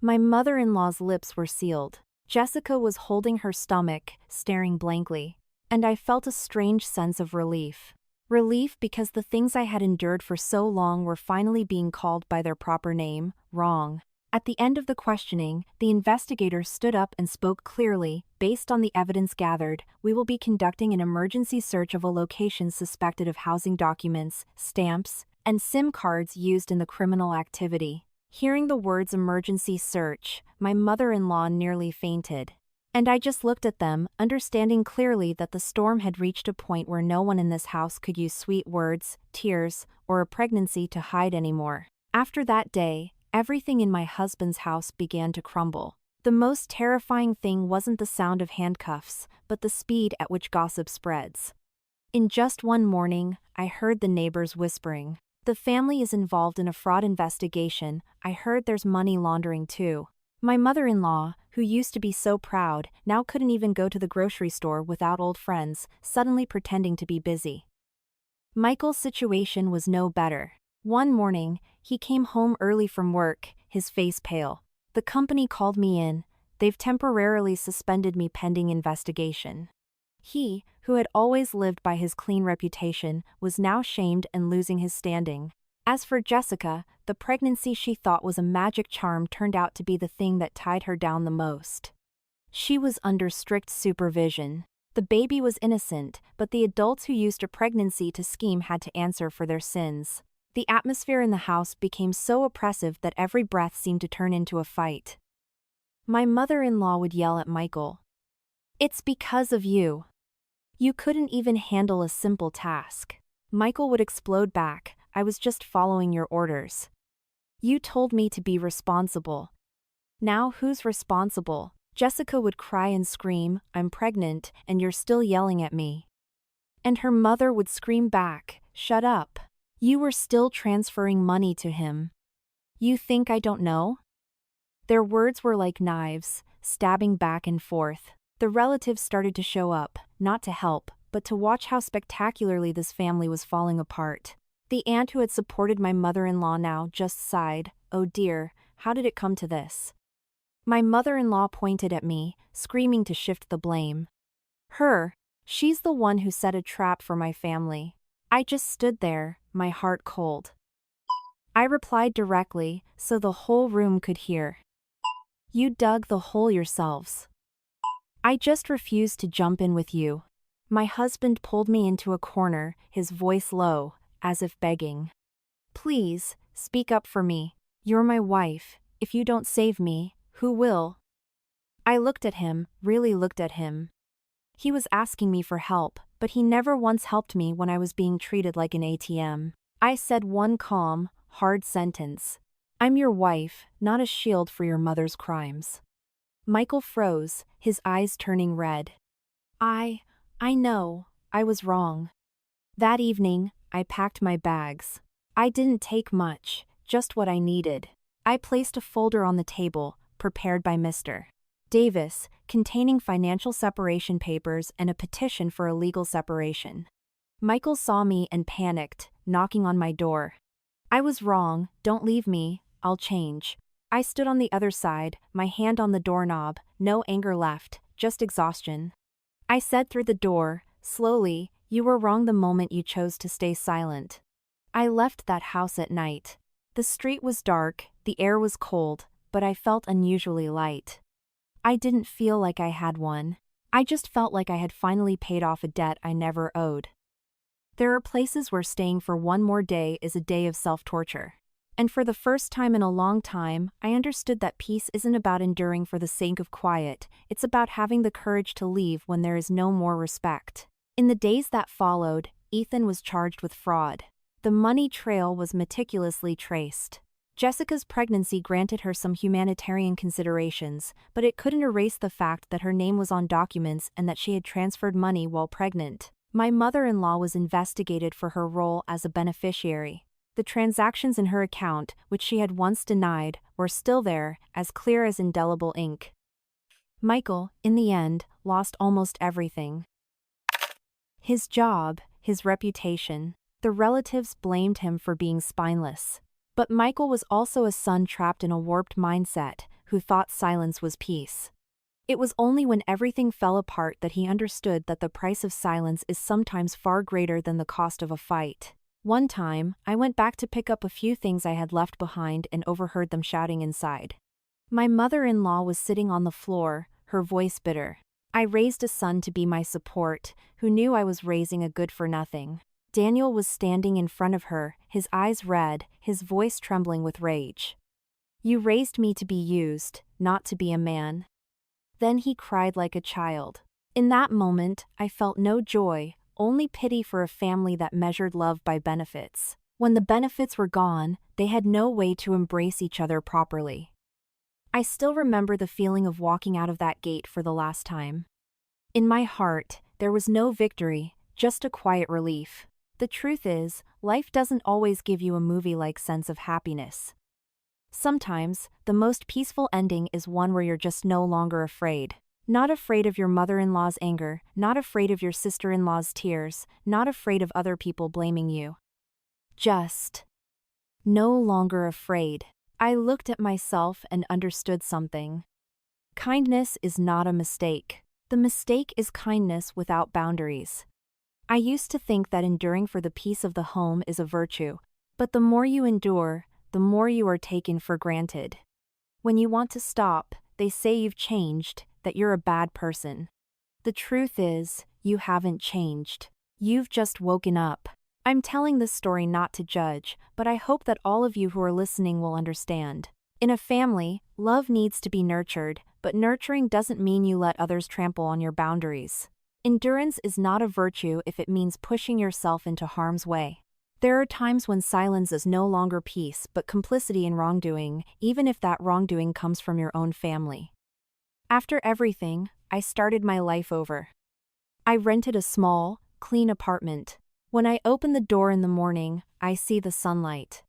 My mother-in-law's lips were sealed. Jessica was holding her stomach, staring blankly. And I felt a strange sense of relief. Relief because the things I had endured for so long were finally being called by their proper name, wrong. At the end of the questioning, the investigator stood up and spoke clearly. "Based on the evidence gathered, we will be conducting an emergency search of a location suspected of housing documents, stamps, and SIM cards used in the criminal activity." Hearing the words emergency search, my mother-in-law nearly fainted. And I just looked at them, understanding clearly that the storm had reached a point where no one in this house could use sweet words, tears, or a pregnancy to hide anymore. After that day, everything in my husband's house began to crumble. The most terrifying thing wasn't the sound of handcuffs, but the speed at which gossip spreads. In just one morning, I heard the neighbors whispering, "The family is involved in a fraud investigation, I heard there's money laundering too." My mother-in-law, who used to be so proud, now couldn't even go to the grocery store without old friends, suddenly pretending to be busy. Michael's situation was no better. One morning, he came home early from work, his face pale. "The company called me in. They've temporarily suspended me pending investigation." He, who had always lived by his clean reputation, was now shamed and losing his standing. As for Jessica, the pregnancy she thought was a magic charm turned out to be the thing that tied her down the most. She was under strict supervision. The baby was innocent, but the adults who used a pregnancy to scheme had to answer for their sins. The atmosphere in the house became so oppressive that every breath seemed to turn into a fight. My mother-in-law would yell at Michael, "It's because of you. You couldn't even handle a simple task." Michael would explode back, "I was just following your orders. You told me to be responsible. Now who's responsible?" Jessica would cry and scream, "I'm pregnant, and you're still yelling at me." And her mother would scream back, "Shut up. You were still transferring money to him. You think I don't know?" Their words were like knives, stabbing back and forth. The relatives started to show up, not to help, but to watch how spectacularly this family was falling apart. The aunt who had supported my mother-in-law now just sighed, "Oh dear, how did it come to this?" My mother-in-law pointed at me, screaming to shift the blame. Her. She's the one who set a trap for my family. I just stood there, my heart cold. I replied directly, so the whole room could hear. You dug the hole yourselves. I just refused to jump in with you. My husband pulled me into a corner, his voice low, as if begging. Please, speak up for me. You're my wife. If you don't save me, who will? I looked at him, really looked at him. He was asking me for help, but he never once helped me when I was being treated like an ATM. I said one calm, hard sentence. I'm your wife, not a shield for your mother's crimes. Michael froze, his eyes turning red. I know, I was wrong. That evening, I packed my bags. I didn't take much, just what I needed. I placed a folder on the table, prepared by Mr. Davis, containing financial separation papers and a petition for a legal separation. Michael saw me and panicked, knocking on my door. I was wrong, don't leave me, I'll change. I stood on the other side, my hand on the doorknob, no anger left, just exhaustion. I said through the door, slowly, you were wrong the moment you chose to stay silent. I left that house at night. The street was dark, the air was cold, but I felt unusually light. I didn't feel like I had one. I just felt like I had finally paid off a debt I never owed. There are places where staying for one more day is a day of self-torture. And for the first time in a long time, I understood that peace isn't about enduring for the sake of quiet, it's about having the courage to leave when there is no more respect. In the days that followed, Ethan was charged with fraud. The money trail was meticulously traced. Jessica's pregnancy granted her some humanitarian considerations, but it couldn't erase the fact that her name was on documents and that she had transferred money while pregnant. My mother-in-law was investigated for her role as a beneficiary. The transactions in her account, which she had once denied, were still there, as clear as indelible ink. Michael, in the end, lost almost everything. His job, his reputation. The relatives blamed him for being spineless. But Michael was also a son trapped in a warped mindset, who thought silence was peace. It was only when everything fell apart that he understood that the price of silence is sometimes far greater than the cost of a fight. One time, I went back to pick up a few things I had left behind and overheard them shouting inside. My mother-in-law was sitting on the floor, her voice bitter. I raised a son to be my support, who knew I was raising a good-for-nothing. Daniel was standing in front of her, his eyes red, his voice trembling with rage. You raised me to be used, not to be a man. Then he cried like a child. In that moment, I felt no joy, only pity for a family that measured love by benefits. When the benefits were gone, they had no way to embrace each other properly. I still remember the feeling of walking out of that gate for the last time. In my heart, there was no victory, just a quiet relief. The truth is, life doesn't always give you a movie-like sense of happiness. Sometimes, the most peaceful ending is one where you're just no longer afraid. Not afraid of your mother-in-law's anger, not afraid of your sister-in-law's tears, not afraid of other people blaming you. Just no longer afraid. I looked at myself and understood something. Kindness is not a mistake. The mistake is kindness without boundaries. I used to think that enduring for the peace of the home is a virtue, but the more you endure, the more you are taken for granted. When you want to stop, they say you've changed, that you're a bad person. The truth is, you haven't changed. You've just woken up. I'm telling this story not to judge, but I hope that all of you who are listening will understand. In a family, love needs to be nurtured, but nurturing doesn't mean you let others trample on your boundaries. Endurance is not a virtue if it means pushing yourself into harm's way. There are times when silence is no longer peace but complicity in wrongdoing, even if that wrongdoing comes from your own family. After everything, I started my life over. I rented a small, clean apartment. When I open the door in the morning, I see the sunlight.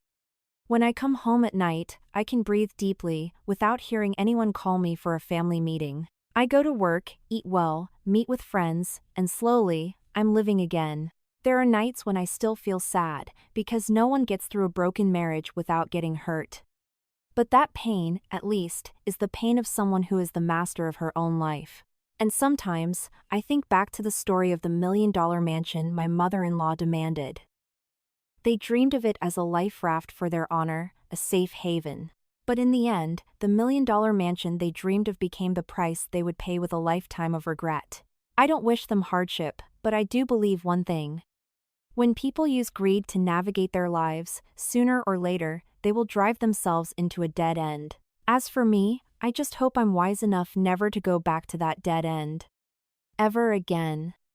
When I come home at night, I can breathe deeply, without hearing anyone call me for a family meeting. I go to work, eat well, meet with friends, and slowly, I'm living again. There are nights when I still feel sad, because no one gets through a broken marriage without getting hurt. But that pain, at least, is the pain of someone who is the master of her own life. And sometimes, I think back to the story of the $1 million mansion my mother-in-law demanded. They dreamed of it as a life raft for their honor, a safe haven. But in the end, the $1 million mansion they dreamed of became the price they would pay with a lifetime of regret. I don't wish them hardship, but I do believe one thing. When people use greed to navigate their lives, sooner or later, they will drive themselves into a dead end. As for me, I just hope I'm wise enough never to go back to that dead end ever again.